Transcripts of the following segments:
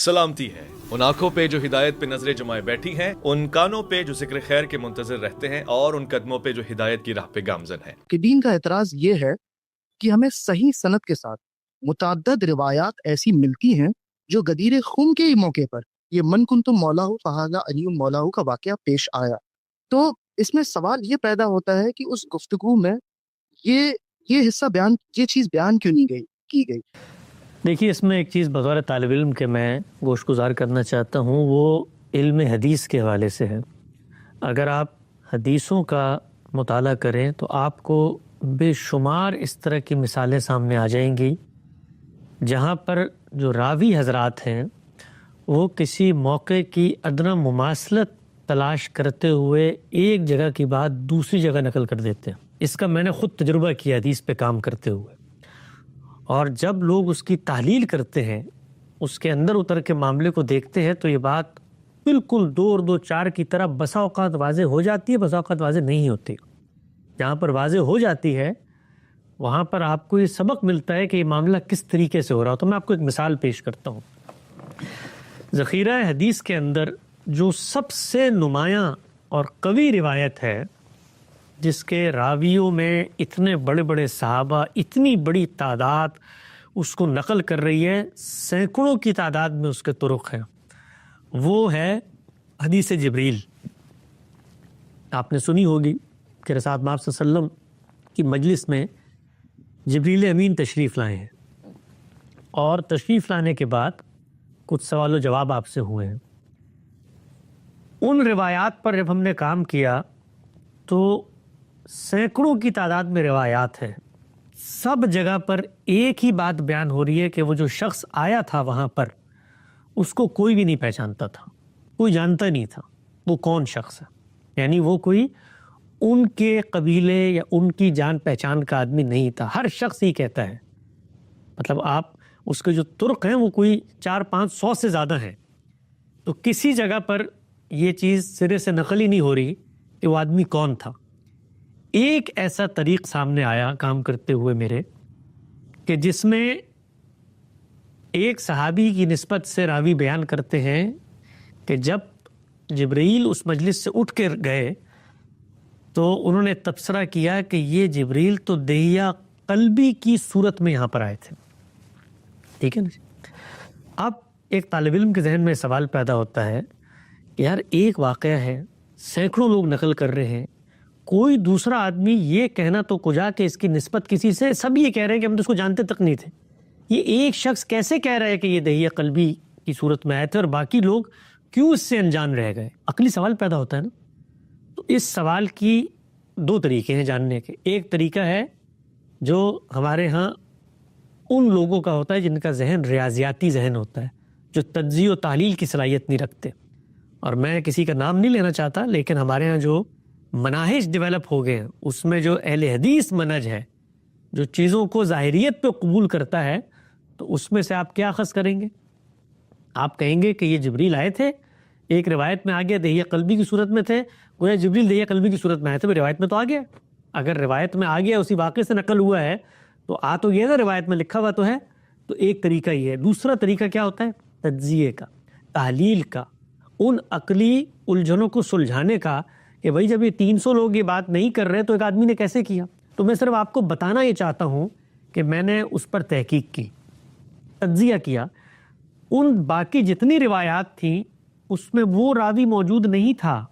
سلامتی ہے ان آنکھوں پہ جو ہدایت پہ نظریں جمائے بیٹھی ہیں، ان کانوں پہ جو ذکر خیر کے منتظر رہتے ہیں، اور ان قدموں پہ جو ہدایت کی راہ پہ گامزن ہیں۔ کہ دین کا اعتراض یہ ہے کہ ہمیں صحیح سند کے ساتھ متعدد روایات ایسی ملتی ہیں جو غدیر خم کے موقع پر یہ من کنتم مولا فہذا علی مولا کا واقعہ پیش آیا۔ تو اس میں سوال یہ پیدا ہوتا ہے کہ اس گفتگو میں یہ حصہ بیان، یہ چیز بیان کیوں نہیں کی گئی؟ دیکھیے، اس میں ایک چیز بطور طالب علم کے میں گوش گزار کرنا چاہتا ہوں، وہ علم حدیث کے حوالے سے ہے۔ اگر آپ حدیثوں کا مطالعہ کریں تو آپ کو بے شمار اس طرح کی مثالیں سامنے آ جائیں گی جہاں پر جو راوی حضرات ہیں وہ کسی موقع کی ادنیٰ مماثلت تلاش کرتے ہوئے ایک جگہ کی بات دوسری جگہ نقل کر دیتے ہیں۔ اس کا میں نے خود تجربہ کیا حدیث پہ کام کرتے ہوئے، اور جب لوگ اس کی تحلیل کرتے ہیں، اس کے اندر اتر کے معاملے کو دیکھتے ہیں، تو یہ بات بالکل 2 اور 2 4 کی طرح بسا اوقات واضح ہو جاتی ہے، بسا اوقات واضح نہیں ہوتی۔ جہاں پر واضح ہو جاتی ہے وہاں پر آپ کو یہ سبق ملتا ہے کہ یہ معاملہ کس طریقے سے ہو رہا ہو۔ تو میں آپ کو ایک مثال پیش کرتا ہوں۔ ذخیرہ حدیث کے اندر جو سب سے نمایاں اور قوی روایت ہے، جس کے راویوں میں اتنے بڑے بڑے صحابہ، اتنی بڑی تعداد اس کو نقل کر رہی ہے، سینکڑوں کی تعداد میں اس کے طرق ہیں، وہ ہے حدیث جبریل۔ آپ نے سنی ہوگی کہ رسول اللہ صلی اللہ علیہ وسلم کی مجلس میں جبریل امین تشریف لائے ہیں، اور تشریف لانے کے بعد کچھ سوال و جواب آپ سے ہوئے ہیں۔ ان روایات پر جب ہم نے کام کیا تو سینکڑوں کی تعداد میں روایات ہیں، سب جگہ پر ایک ہی بات بیان ہو رہی ہے کہ وہ جو شخص آیا تھا وہاں پر اس کو کوئی بھی نہیں پہچانتا تھا، کوئی جانتا نہیں تھا وہ کون شخص ہے، یعنی وہ کوئی ان کے قبیلے یا ان کی جان پہچان کا آدمی نہیں تھا۔ ہر شخص ہی کہتا ہے، مطلب آپ اس کے جو طرق ہیں وہ کوئی 400-500 سے زیادہ ہیں، تو کسی جگہ پر یہ چیز سرے سے نقل ہی نہیں ہو رہی کہ وہ آدمی کون تھا۔ ایک ایسا طریق سامنے آیا کام کرتے ہوئے میرے، کہ جس میں ایک صحابی کی نسبت سے راوی بیان کرتے ہیں کہ جب جبرائیل اس مجلس سے اٹھ کے گئے تو انہوں نے تبصرہ کیا کہ یہ جبریل تو دہیہ قلبی کی صورت میں یہاں پر آئے تھے۔ ٹھیک ہے نا؟ اب ایک طالب علم کے ذہن میں سوال پیدا ہوتا ہے کہ یار ایک واقعہ ہے، سینکڑوں لوگ نقل کر رہے ہیں، کوئی دوسرا آدمی یہ کہنا تو کجا کہ اس کی نسبت کسی سے، سب یہ کہہ رہے ہیں کہ ہم تو اس کو جانتے تک نہیں تھے، یہ ایک شخص کیسے کہہ رہا ہے کہ یہ دہیہ قلبی کی صورت میں آئے تھے اور باقی لوگ کیوں اس سے انجان رہ گئے؟ عقلی سوال پیدا ہوتا ہے نا۔ تو اس سوال کی 2 طریقے ہیں جاننے کے۔ ایک طریقہ ہے جو ہمارے ہاں ان لوگوں کا ہوتا ہے جن کا ذہن ریاضیاتی ذہن ہوتا ہے، جو تجزیہ و تحلیل کی صلاحیت نہیں رکھتے، اور میں کسی کا نام نہیں لینا چاہتا، لیکن ہمارے ہاں جو مناہج ڈیولپ ہو گئے ہیں اس میں جو اہل حدیث منہج ہے، جو چیزوں کو ظاہریت پہ قبول کرتا ہے، تو اس میں سے آپ کیا اخذ کریں گے؟ آپ کہیں گے کہ یہ جبریل آئے تھے، ایک روایت میں آ گیا دہیہ قلبی کی صورت میں تھے، گویا جبریل دہیہ قلبی کی صورت میں آئے تھے، روایت میں تو آ گیا۔ اگر روایت میں آ گیا، اسی واقعے سے نقل ہوا ہے، تو تو یہ نا روایت میں لکھا ہوا تو ہے۔ تو ایک طریقہ یہ ہے۔ دوسرا طریقہ کیا ہوتا ہے؟ تجزیے کا، تحلیل کا، ان عقلی الجھنوں کو سلجھانے کا کہ بھائی جب یہ 300 لوگ یہ بات نہیں کر رہے تو ایک آدمی نے کیسے کیا؟ تو میں صرف آپ کو بتانا یہ چاہتا ہوں کہ میں نے اس پر تحقیق کی، تجزیہ کیا، ان باقی جتنی روایات تھیں اس میں وہ راوی موجود نہیں تھا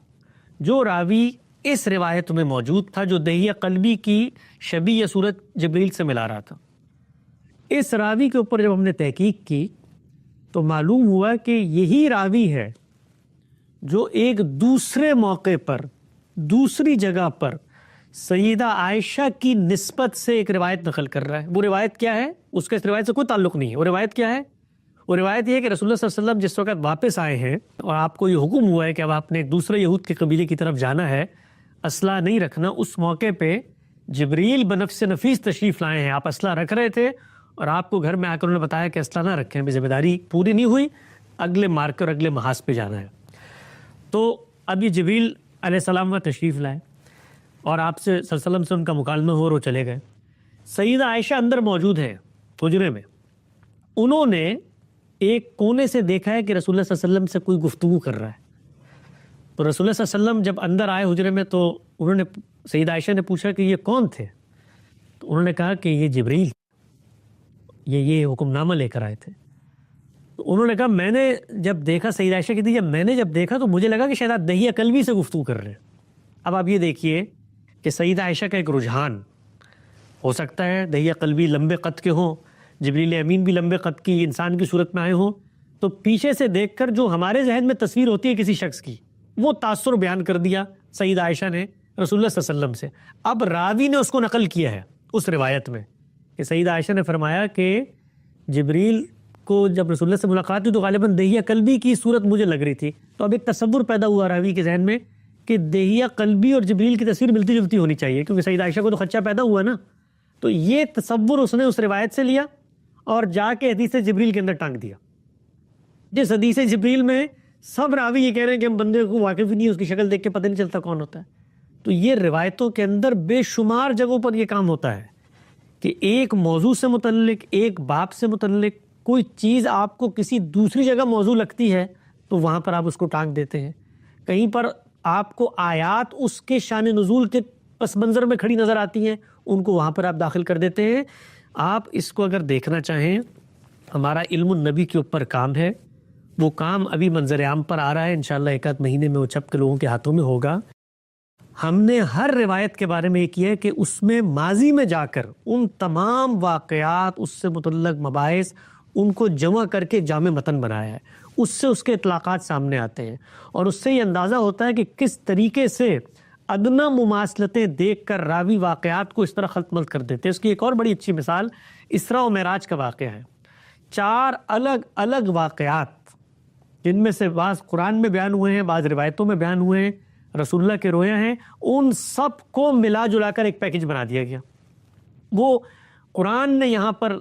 جو راوی اس روایت میں موجود تھا، جو دہیہ قلبی کی شبیہ یا صورت جبریل سے ملا رہا تھا۔ اس راوی کے اوپر جب ہم نے تحقیق کی تو معلوم ہوا کہ یہی راوی ہے جو ایک دوسرے موقع پر، دوسری جگہ پر سیدہ عائشہ کی نسبت سے ایک روایت نقل کر رہا ہے۔ وہ روایت کیا ہے؟ اس کا اس روایت سے کوئی تعلق نہیں ہے۔ وہ روایت کیا ہے؟ وہ روایت یہ ہے کہ رسول اللہ صلی اللہ علیہ وسلم جس وقت واپس آئے ہیں اور آپ کو یہ حکم ہوا ہے کہ اب آپ نے ایک دوسرے یہود کے قبیلے کی طرف جانا ہے، اسلحہ نہیں رکھنا، اس موقع پہ جبریل بنفس نفیس تشریف لائے ہیں، آپ اسلحہ رکھ رہے تھے اور آپ کو گھر میں آ کر انہوں نے بتایا کہ اسلحہ نہ رکھیں، ذمہ داری پوری نہیں ہوئی، اگلے مارکر اگلے محاذ پہ جانا ہے۔ تو اب یہ جبریل علیہ السلام کا تشریف لائے اور آپ سے صلی اللہ علیہ وسلم سے ان کا مکالمہ ہو اور وہ چلے گئے۔ سیدہ عائشہ اندر موجود ہیں حجرے میں، انہوں نے ایک کونے سے دیکھا ہے کہ رسول اللہ صلی اللہ علیہ وسلم سے کوئی گفتگو کر رہا ہے. تو رسول اللہ صلی اللہ علیہ وسلم جب اندر آئے حجرے میں تو انہوں نے سیدہ عائشہ نے پوچھا کہ یہ کون تھے؟ تو انہوں نے کہا کہ یہ جبریل، یہ حکم نامہ لے کر آئے تھے. تو انہوں نے کہا میں نے جب دیکھا، سیدہ عائشہ کہتی ہے میں نے جب دیکھا تو مجھے لگا کہ شاید آپ دہیہ قلبی سے گفتگو کر رہے ہیں. اب آپ یہ دیکھیے کہ سیدہ عائشہ کا ایک رجحان ہو سکتا ہے دہیہ قلبی لمبے قد کے ہوں، جبریل امین بھی لمبے قد کی انسان کی صورت میں آئے ہوں، تو پیچھے سے دیکھ کر جو ہمارے ذہن میں تصویر ہوتی ہے کسی شخص کی، وہ تاثر بیان کر دیا سیدہ عائشہ نے رسول اللہ صلی اللہ علیہ وسلم سے. اب راوی نے اس کو نقل کیا ہے اس روایت میں کہ سیدہ عائشہ نے فرمایا کہ جبریل کو جب رسول اللہ سے ملاقات ہوئی تو غالباً دہیہ قلبی کی صورت مجھے لگ رہی تھی. تو اب ایک تصور پیدا ہوا راوی کے ذہن میں کہ دہیہ قلبی اور جبریل کی تصویر ملتی جلتی ہونی چاہیے، کیونکہ سیدہ عائشہ کو تو خدشہ پیدا ہوا نا. تو یہ تصور اس نے اس روایت سے لیا اور جا کے حدیث جبریل کے اندر ٹانگ دیا. جس حدیث جبریل میں سب راوی یہ کہہ رہے ہیں کہ ہم بندے کو واقف ہی نہیں، اس کی شکل دیکھ کے پتہ نہیں چلتا کون ہوتا ہے. تو یہ روایتوں کے اندر بے شمار جگہوں پر یہ کام ہوتا ہے کہ ایک موضوع سے متعلق، ایک باب سے متعلق کوئی چیز آپ کو کسی دوسری جگہ موضوع لگتی ہے تو وہاں پر آپ اس کو ٹانگ دیتے ہیں. کہیں پر آپ کو آیات اس کے شان نزول کے پس منظر میں کھڑی نظر آتی ہیں، ان کو وہاں پر آپ داخل کر دیتے ہیں. آپ اس کو اگر دیکھنا چاہیں، ہمارا علم النبی کے اوپر کام ہے، وہ کام ابھی منظر عام پر آ رہا ہے، انشاءاللہ ایک آدھ مہینے میں وہ چھپ کے لوگوں کے ہاتھوں میں ہوگا. ہم نے ہر روایت کے بارے میں یہ کیا ہے کہ اس میں ماضی میں جا کر ان تمام واقعات، اس سے متعلق مباحث، ان کو جمع کر کے جامع متن بنایا ہے. اس سے اس کے اطلاقات سامنے آتے ہیں اور اس سے یہ اندازہ ہوتا ہے کہ کس طریقے سے ادنا مماثلتیں دیکھ کر راوی واقعات کو اس طرح خلط ملط کر دیتے ہیں. اس کی ایک اور بڑی اچھی مثال اسراء و معراج کا واقعہ ہے. 4 الگ الگ واقعات جن میں سے بعض قرآن میں بیان ہوئے ہیں، بعض روایتوں میں بیان ہوئے ہیں، رسول اللہ کے رویہ ہیں، ان سب کو ملا جلا کر ایک پیکج بنا دیا گیا. وہ قرآن نے یہاں پر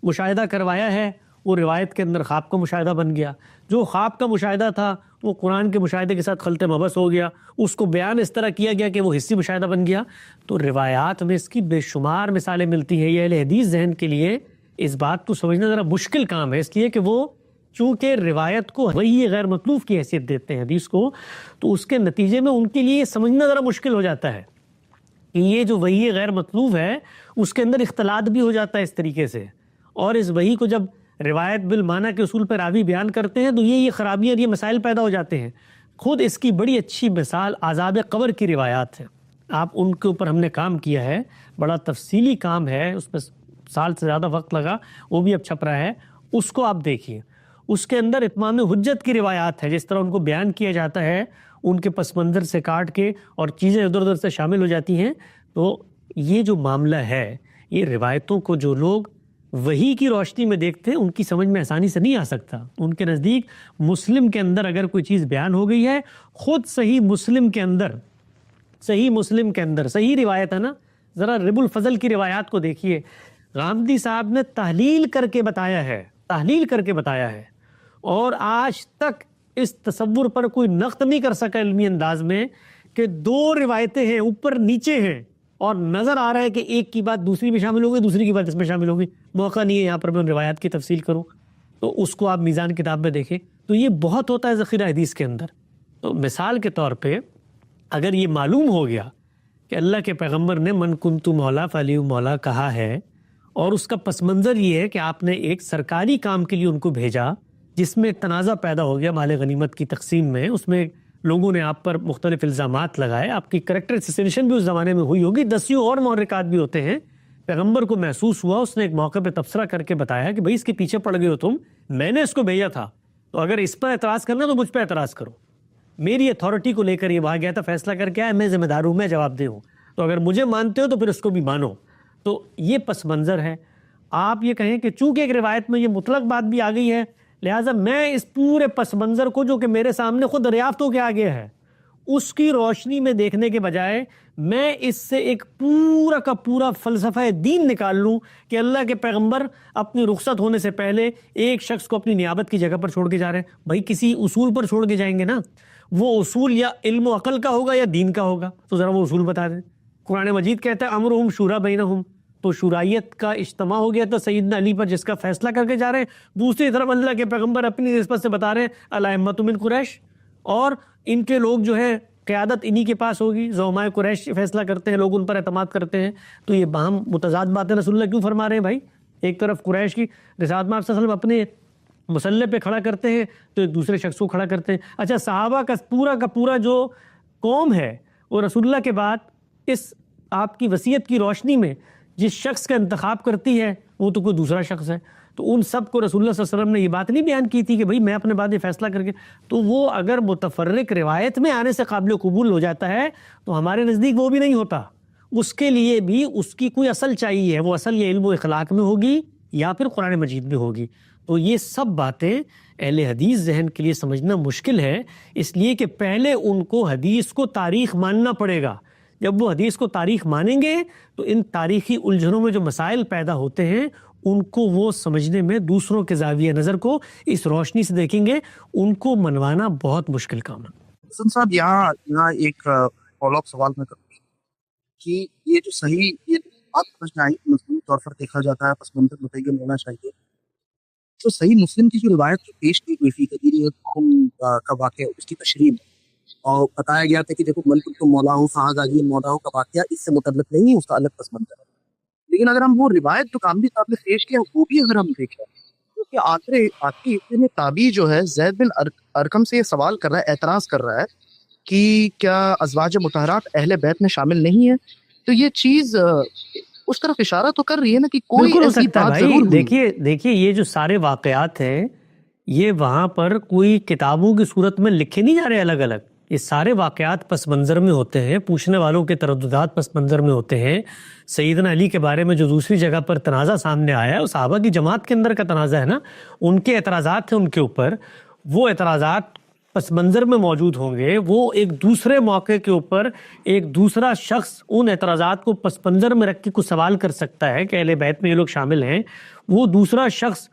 مشاہدہ کروایا ہے، وہ روایت کے اندر خواب کا مشاہدہ بن گیا. جو خواب کا مشاہدہ تھا وہ قرآن کے مشاہدے کے ساتھ خلط مبس ہو گیا، اس کو بیان اس طرح کیا گیا کہ وہ حصی مشاہدہ بن گیا. تو روایات میں اس کی بے شمار مثالیں ملتی ہیں. یہ اہل حدیث ذہن کے لیے اس بات کو سمجھنا ذرا مشکل کام ہے، اس لیے کہ وہ چونکہ روایت کو وحی غیر مطلوب کی حیثیت دیتے ہیں حدیث کو، تو اس کے نتیجے میں ان کے لیے یہ سمجھنا ذرا مشکل ہو جاتا ہے کہ یہ جو وحی غیر مطلوب ہے اس کے اندر اختلاط بھی ہو جاتا ہے اس طریقے سے. اور اس وحی کو جب روایت بالمعنی کے اصول پر راوی بیان کرتے ہیں تو یہ خرابیاں اور یہ مسائل پیدا ہو جاتے ہیں. خود اس کی بڑی اچھی مثال عذاب قبر کی روایات ہے. آپ ان کے اوپر ہم نے کام کیا ہے، بڑا تفصیلی کام ہے، اس پہ سال سے زیادہ وقت لگا، وہ بھی اب چھپ رہا ہے. اس کو آپ دیکھیے. اس کے اندر اتمام حجت کی روایات ہے، جس طرح ان کو بیان کیا جاتا ہے ان کے پس منظر سے کاٹ کے اور چیزیں ادھر ادھر سے شامل ہو جاتی ہیں. تو یہ جو معاملہ ہے، یہ روایتوں کو جو لوگ وحی کی روشنی میں دیکھتے ہیں ان کی سمجھ میں آسانی سے نہیں آ سکتا. ان کے نزدیک مسلم کے اندر اگر کوئی چیز بیان ہو گئی ہے، خود صحیح مسلم کے اندر صحیح روایت ہے نا، ذرا رب الفضل کی روایات کو دیکھیے. غامدی صاحب نے تحلیل کر کے بتایا ہے اور آج تک اس تصور پر کوئی نقد نہیں کر سکا علمی انداز میں کہ 2 روایتیں ہیں، اوپر نیچے ہیں، اور نظر آ رہا ہے کہ ایک کی بات دوسری میں شامل ہوگی، دوسری کی بات اس میں شامل ہوگی. موقع نہیں ہے یہاں پر میں ان روایات کی تفصیل کروں، تو اس کو آپ میزان کتاب میں دیکھیں. تو یہ بہت ہوتا ہے ذخیرہ حدیث کے اندر. تو مثال کے طور پہ اگر یہ معلوم ہو گیا کہ اللہ کے پیغمبر نے من کنت مولا فعلی مولا کہا ہے، اور اس کا پس منظر یہ ہے کہ آپ نے ایک سرکاری کام کے لیے ان کو بھیجا جس میں ایک تنازع پیدا ہو گیا مال غنیمت کی تقسیم میں، اس میں لوگوں نے آپ پر مختلف الزامات لگائے، آپ کی کریکٹر اسیسینیشن بھی اس زمانے میں ہوئی ہوگی، 10 اور محرکات بھی ہوتے ہیں. پیغمبر کو محسوس ہوا، اس نے ایک موقع پہ تبصرہ کر کے بتایا کہ بھئی اس کے پیچھے پڑ گئے ہو تم، میں نے اس کو بھیجا تھا، تو اگر اس پر اعتراض کرنا تو مجھ پہ اعتراض کرو. میری اتھارٹی کو لے کر یہ وہاں گیا تھا، فیصلہ کر کے آیا، میں ذمہ دار ہوں، میں جواب دہ ہوں، تو اگر مجھے مانتے ہو تو پھر اس کو بھی مانو. تو یہ پس منظر ہے. آپ یہ کہیں کہ چونکہ ایک روایت میں یہ مطلق بات بھی آ گئی ہے، لہٰذا میں اس پورے پس منظر کو جو کہ میرے سامنے خود دریافت ہو کے آ گیا ہے، اس کی روشنی میں دیکھنے کے بجائے میں اس سے ایک پورا کا پورا فلسفہ دین نکال لوں کہ اللہ کے پیغمبر اپنی رخصت ہونے سے پہلے ایک شخص کو اپنی نیابت کی جگہ پر چھوڑ کے جا رہے ہیں. بھائی کسی اصول پر چھوڑ کے جائیں گے نا، وہ اصول یا علم و عقل کا ہوگا یا دین کا ہوگا، تو ذرا وہ اصول بتا دیں. قرآن مجید کہتا ہے امرہم شورا بینہم، تو شورائیت کا اجتماع ہو گیا تھا سیدنا علی پر جس کا فیصلہ کر کے جا رہے ہیں. دوسری طرف اللہ کے پیغمبر اپنی نسبت سے بتا رہے ہیں الائمۃ من قریش، اور ان کے لوگ جو ہے قیادت انہی کے پاس ہوگی. زعماء قریش فیصلہ کرتے ہیں، لوگ ان پر اعتماد کرتے ہیں. تو یہ باہم متضاد باتیں رسول اللہ کیوں فرما رہے ہیں بھائی؟ ایک طرف قریش کی رسالت میں آپ صلی اللہ علیہ وسلم اپنے مسلح پہ کھڑا کرتے ہیں تو ایک دوسرے شخص کو کھڑا کرتے ہیں. اچھا صحابہ کا پورا جو قوم ہے وہ رسول اللہ کے بعد اس آپ کی وصیت کی روشنی میں جس شخص کا انتخاب کرتی ہے وہ تو کوئی دوسرا شخص ہے. تو ان سب کو رسول اللہ صلی اللہ علیہ وسلم نے یہ بات نہیں بیان کی تھی کہ بھئی میں اپنے بعد یہ فیصلہ کر کے، تو وہ اگر متفرق روایت میں آنے سے قابل قبول ہو جاتا ہے تو ہمارے نزدیک وہ بھی نہیں ہوتا. اس کے لیے بھی اس کی کوئی اصل چاہیے، وہ اصل یہ علم و اخلاق میں ہوگی یا پھر قرآن مجید میں ہوگی. تو یہ سب باتیں اہل حدیث ذہن کے لیے سمجھنا مشکل ہے، اس لیے کہ پہلے ان کو حدیث کو تاریخ ماننا پڑے گا. جب وہ حدیث کو تاریخ مانیں گے تو ان تاریخی الجھنوں میں جو مسائل پیدا ہوتے ہیں ان کو وہ سمجھنے میں دوسروں کے زاویہ نظر کو اس روشنی سے دیکھیں گے. ان کو منوانا بہت مشکل کام ہے. حسن صاحب یہاں ایک فالو اپ سوال میں کروں کہ یہ جو صحیح یہ بات سمجھ آئی مضمون طور پر دیکھا جاتا ہے پس منظر متعین ہونا چاہیے. تو صحیح مسلم کی جو روایت جو پیش کی گئی تھی غدیر خم کا واقعہ اس کی تشریح اور بتایا گیا تھا کہ دیکھو من کنتم مولاہ فہذا یہ مولاہ کا واقعہ اس سے متعلق نہیں، اس کا الگ پس منظر ہے. لیکن اگر ہم وہ روایت جو کاملی صاحب نے پیش کیا وہ بھی اگر ہم دیکھیں کہ آخری ابن تابی جو ہے زید بن ارقم سے یہ سوال کر رہا ہے، اعتراض کر رہا ہے کہ کیا ازواج مطہرات اہل بیت میں شامل نہیں ہیں، تو یہ چیز اس طرف اشارہ تو کر رہی ہے نا کہ کوئی ایسی بات ضرور ہوئی. دیکھیے یہ جو سارے واقعات ہیں یہ وہاں پر کوئی کتابوں کی صورت میں لکھے نہیں جا رہے الگ الگ. یہ سارے واقعات پس منظر میں ہوتے ہیں، پوچھنے والوں کے ترددات پس منظر میں ہوتے ہیں. سیدنا علی کے بارے میں جو دوسری جگہ پر تنازع سامنے آیا ہے وہ صحابہ کی جماعت کے اندر کا تنازع ہے نا، ان کے اعتراضات ہیں ان کے اوپر، وہ اعتراضات پس منظر میں موجود ہوں گے. وہ ایک دوسرے موقع کے اوپر ایک دوسرا شخص ان اعتراضات کو پس منظر میں رکھ کے کچھ سوال کر سکتا ہے کہ اہل بیت میں یہ لوگ شامل ہیں. وہ دوسرا شخص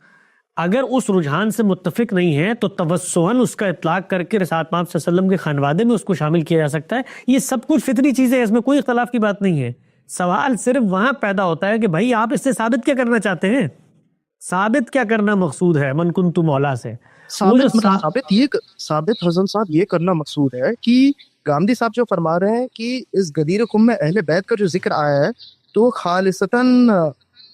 اگر اس رجحان سے متفق نہیں ہے تو توسعاً اس کا اطلاق کر کے رسالت پاک صلی اللہ علیہ وسلم کے خانوادے میں اس کو شامل کیا جا سکتا ہے. یہ سب کچھ فطری چیزیں ہیں، اس میں کوئی اختلاف کی بات نہیں ہے. سوال صرف وہاں پیدا ہوتا ہے کہ بھائی آپ اس سے ثابت کیا کرنا چاہتے ہیں، ثابت کیا کرنا مقصود ہے من کنتم مولا سے. ثابت حسن صاحب یہ کرنا مقصود ہے کہ گامدی صاحب جو فرما رہے ہیں کہ اس غدیر خم میں اہل بیت کا جو ذکر آیا ہے تو خالصتاً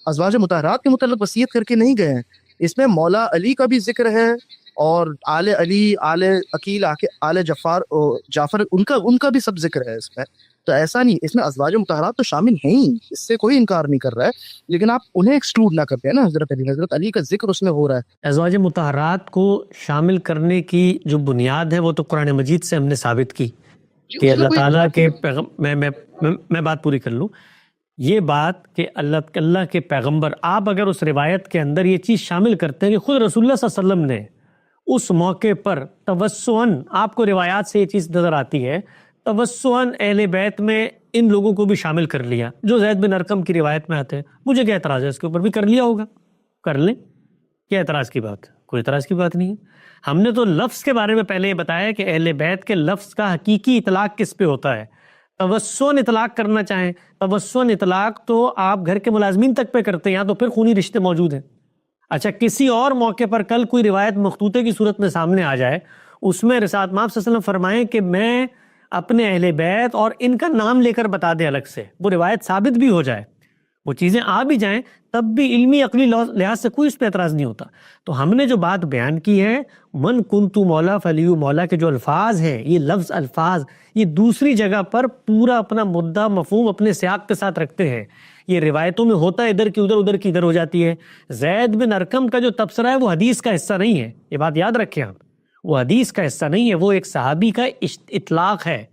ازواج مطہرات کے متعلق وصیت کر کے نہیں گئے ہیں. اس میں مولا علی کا بھی ذکر ہے اور آل علی، آل عقیل، آل جعفر ان کا بھی سب ذکر ہے اس میں. تو ایسا نہیں، اس میں ازواج مطہرات تو شامل ہیں ہی، اس سے کوئی انکار نہیں کر رہا ہے، لیکن آپ انہیں ایکسکلوڈ نہ کرتے ہیں نا. حضرت علی کا ذکر اس میں ہو رہا ہے. ازواج مطہرات کو شامل کرنے کی جو بنیاد ہے وہ تو قرآن مجید سے ہم نے ثابت کی کہ اللہ تعالیٰ کے میں بات پوری کر لوں. یہ بات کہ اللہ کے پیغمبر، آپ اگر اس روایت کے اندر یہ چیز شامل کرتے ہیں کہ خود رسول اللہ صلی اللہ علیہ وسلم نے اس موقع پر توسعاً، آپ کو روایات سے یہ چیز نظر آتی ہے، توسعاً اہل بیت میں ان لوگوں کو بھی شامل کر لیا جو زید بن ارقم کی روایت میں آتے ہیں. مجھے کیا اعتراض ہے، اس کے اوپر بھی کر لیا ہوگا، کر لیں، کیا اعتراض کی بات؟ کوئی اعتراض کی بات نہیں ہے. ہم نے تو لفظ کے بارے میں پہلے یہ بتایا کہ اہل بیت کے لفظ کا حقیقی اطلاق کس پہ ہوتا ہے. توسعاً اطلاق کرنا چاہیں، توسعاً اطلاق تو آپ گھر کے ملازمین تک پہ کرتے ہیں، یہاں تو پھر خونی رشتے موجود ہیں. اچھا کسی اور موقع پر کل کوئی روایت مخطوطے کی صورت میں سامنے آ جائے، اس میں رسالت مآب صلی اللہ علیہ وسلم فرمائیں کہ میں اپنے اہل بیت اور ان کا نام لے کر بتا دے الگ سے، وہ روایت ثابت بھی ہو جائے، وہ چیزیں آ بھی جائیں، تب بھی علمی عقلی لحاظ سے کوئی اس پہ اعتراض نہیں ہوتا. تو ہم نے جو بات بیان کی ہے من کنتو مولا فلیو مولا کے جو الفاظ ہیں، یہ لفظ الفاظ یہ دوسری جگہ پر پورا اپنا مدعا مفہوم اپنے سیاق کے ساتھ رکھتے ہیں. یہ روایتوں میں ہوتا ہے ادھر کی ادھر، ادھر کی ادھر ہو جاتی ہے. زید بن ارقم کا جو تبصرہ ہے وہ حدیث کا حصہ نہیں ہے، یہ بات یاد رکھیں آپ، وہ حدیث کا حصہ نہیں ہے، وہ ایک صحابی کا اطلاق ہے.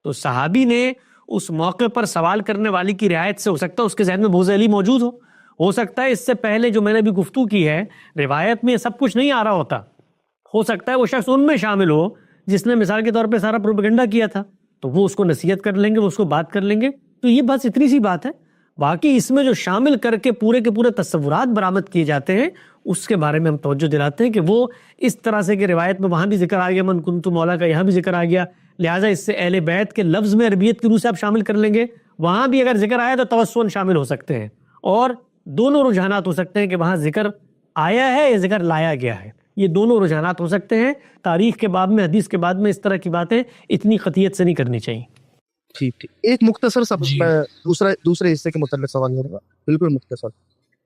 تو صحابی نے اس موقع پر سوال کرنے والی کی رعایت سے ہو سکتا ہے اس کے ذہن میں بوز علی موجود ہو سکتا ہے اس سے پہلے جو میں نے بھی گفتگو کی ہے روایت میں سب کچھ نہیں آ رہا ہوتا، ہو سکتا ہے وہ شخص ان میں شامل ہو جس نے مثال کے طور پہ سارا پروپیگنڈا کیا تھا، تو وہ اس کو نصیحت کر لیں گے، وہ اس کو بات کر لیں گے. تو یہ بس اتنی سی بات ہے. باقی اس میں جو شامل کر کے پورے کے پورے تصورات برآمد کیے جاتے ہیں اس کے بارے میں ہم توجہ دلاتے ہیں کہ وہ اس طرح سے کہ روایت میں وہاں بھی ذکر آ گیا من کنتو مولا کا، یہاں بھی ذکر آ گیا، لہٰذا اس سے اہل بیت کے لفظ میں عربیت کی روح سے آپ شامل کر لیں گے. وہاں بھی اگر ذکر آیا تو توسعاً شامل ہو سکتے ہیں اور دونوں رجحانات ہو سکتے ہیں کہ وہاں ذکر آیا ہے یا ذکر لایا گیا ہے. یہ دونوں رجحانات ہو سکتے ہیں. تاریخ کے باب میں، حدیث کے باب میں اس طرح کی باتیں اتنی قطعیت سے نہیں کرنی چاہیے. ٹھیک. ایک مختصر سا دوسرے حصے کے متعلق سوال ہوگا، بالکل مختصر.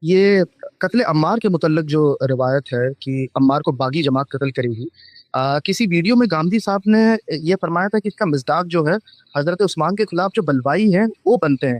یہ قتل عمار کے متعلق جو روایت ہے کہ عمار کو باغی جماعت قتل کرے گی، کسی ویڈیو میں گاندھی صاحب نے یہ فرمایا تھا کہ اس کا مصداق جو ہے حضرت عثمان کے خلاف جو بلوائی ہیں وہ بنتے ہیں.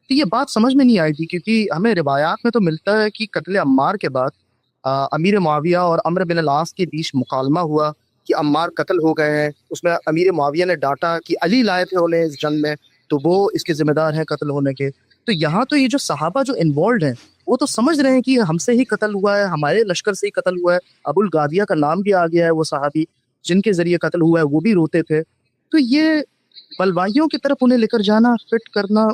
تو یہ بات سمجھ میں نہیں آئی تھی، کیونکہ ہمیں روایات میں تو ملتا ہے کہ قتل عمار کے بعد امیر معاویہ اور عمرو بن العاص کے بیچ مکالمہ ہوا کہ عمار قتل ہو گئے ہیں. اس میں امیر معاویہ نے ڈانٹا کہ علی لائے تھے انہیں اس جنگ میں، تو وہ اس کے ذمہ دار ہیں قتل ہونے کے. تو یہاں تو یہ جو صحابہ جو انوالوڈ ہیں وہ تو سمجھ رہے ہیں کہ ہم سے ہی قتل ہوا ہے، ہمارے لشکر سے ہی قتل ہوا ہے. ابو الغادیہ کا نام بھی آ گیا ہے، وہ صحابی جن کے ذریعے قتل ہوا ہے وہ بھی روتے تھے. تو یہ بلوائیوں کی طرف انہیں لے کر جانا، فٹ کرنا،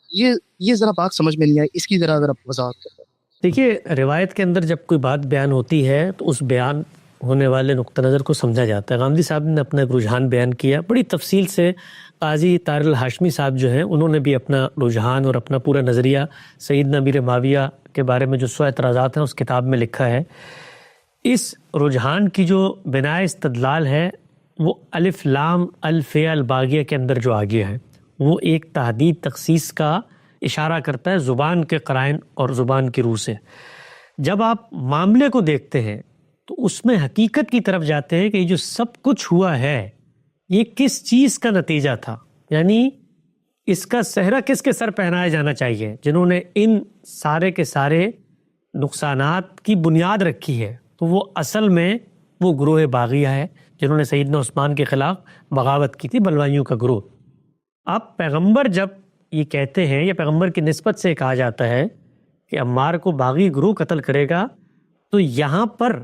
یہ ذرا بات سمجھ میں نہیں آئی. اس کی ذرا وضاحت کریں. دیکھیے، روایت کے اندر جب کوئی بات بیان ہوتی ہے تو اس بیان ہونے والے نقطہ نظر کو سمجھا جاتا ہے. گاندھی صاحب نے اپنا ایک رجحان بیان کیا بڑی تفصیل سے. قاضی طاہر الہاشمی صاحب جو ہیں انہوں نے بھی اپنا رجحان اور اپنا پورا نظریہ سیدنا امیر معاویہ کے بارے میں جو 100 اعتراضات ہیں اس کتاب میں لکھا ہے. اس رجحان کی جو بنائے استدلال ہے وہ الف لام الفیہ الباغیہ کے اندر جو آگے ہے وہ ایک تحدید تخصیص کا اشارہ کرتا ہے زبان کے قرائن اور زبان کی روح سے. جب آپ معاملے کو دیکھتے ہیں تو اس میں حقیقت کی طرف جاتے ہیں کہ یہ جو سب کچھ ہوا ہے یہ کس چیز کا نتیجہ تھا، یعنی اس کا صحرا کس کے سر پہنایا جانا چاہیے جنہوں نے ان سارے کے سارے نقصانات کی بنیاد رکھی ہے. تو وہ اصل میں وہ گروہ باغیہ ہے جنہوں نے سیدنا عثمان کے خلاف بغاوت کی تھی، بلوائیوں کا گروہ. اب پیغمبر جب یہ کہتے ہیں یا پیغمبر کی نسبت سے کہا جاتا ہے کہ عمار کو باغی گروہ قتل کرے گا، تو یہاں پر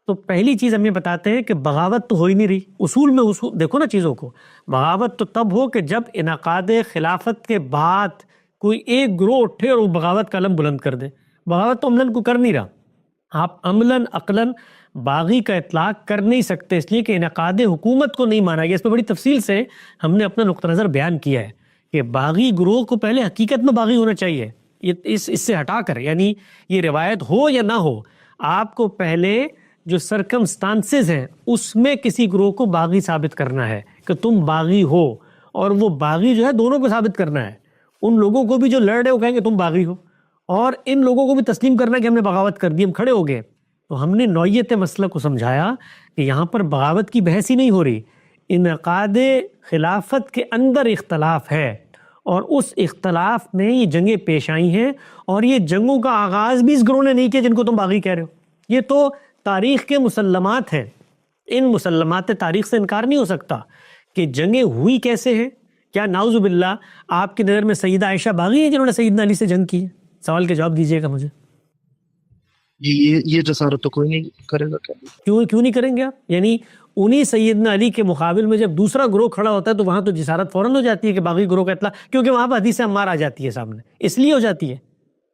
تو پہلی چیز ہمیں بتاتے ہیں کہ بغاوت تو ہو ہی نہیں رہی. اصول میں دیکھو نا چیزوں کو، بغاوت تو تب ہو کہ جب انعقاد خلافت کے بعد کوئی ایک گروہ اٹھے اور وہ بغاوت کا علم بلند کر دے. بغاوت تو عملاً کو کر نہیں رہا. آپ عملاً عقلاً باغی کا اطلاق کر نہیں سکتے، اس لیے کہ انعقاد حکومت کو نہیں مانا گیا. اس پہ بڑی تفصیل سے ہم نے اپنا نقطہ نظر بیان کیا ہے کہ باغی گروہ کو پہلے حقیقت میں باغی ہونا چاہیے. اس سے ہٹا کر، یعنی یہ روایت ہو یا نہ ہو، آپ کو پہلے جو سرکمسٹانسز ہیں اس میں کسی گروہ کو باغی ثابت کرنا ہے کہ تم باغی ہو، اور وہ باغی جو ہے دونوں کو ثابت کرنا ہے. ان لوگوں کو بھی جو لڑ رہے وہ کہیں گے تم باغی ہو، اور ان لوگوں کو بھی تسلیم کرنا کہ ہم نے بغاوت کر دی، ہم کھڑے ہو گئے. تو ہم نے نوعیت مسئلہ کو سمجھایا کہ یہاں پر بغاوت کی بحث ہی نہیں ہو رہی، انعقاد خلافت کے اندر اختلاف ہے، اور اس اختلاف میں یہ جنگیں پیش آئی ہیں، اور یہ جنگوں کا آغاز بھی اس گروہ نے نہیں کیا جن کو تم باغی کہہ رہے ہو. یہ تو تاریخ کے مسلمات ہیں. ان مسلمات تاریخ سے انکار نہیں ہو سکتا کہ جنگیں ہوئی کیسے ہیں. کیا نعوذ باللہ آپ کی نظر میں سیدہ عائشہ باغی ہیں جنہوں نے سیدنا علی سے جنگ کی ہے؟ سوال کے جواب دیجیے گا مجھے. یہ جسارت تو کوئی نہیں کرے گا. کیوں نہیں کریں گے آپ؟ یعنی انہی سیدنا علی کے مقابل میں جب دوسرا گروہ کھڑا ہوتا ہے تو وہاں تو جسارت فوراً ہو جاتی ہے کہ باغی گروہ کا اطلاع، کیونکہ وہاں پہ حدیث عمار آ جاتی ہے سامنے. اس لیے ہو جاتی ہے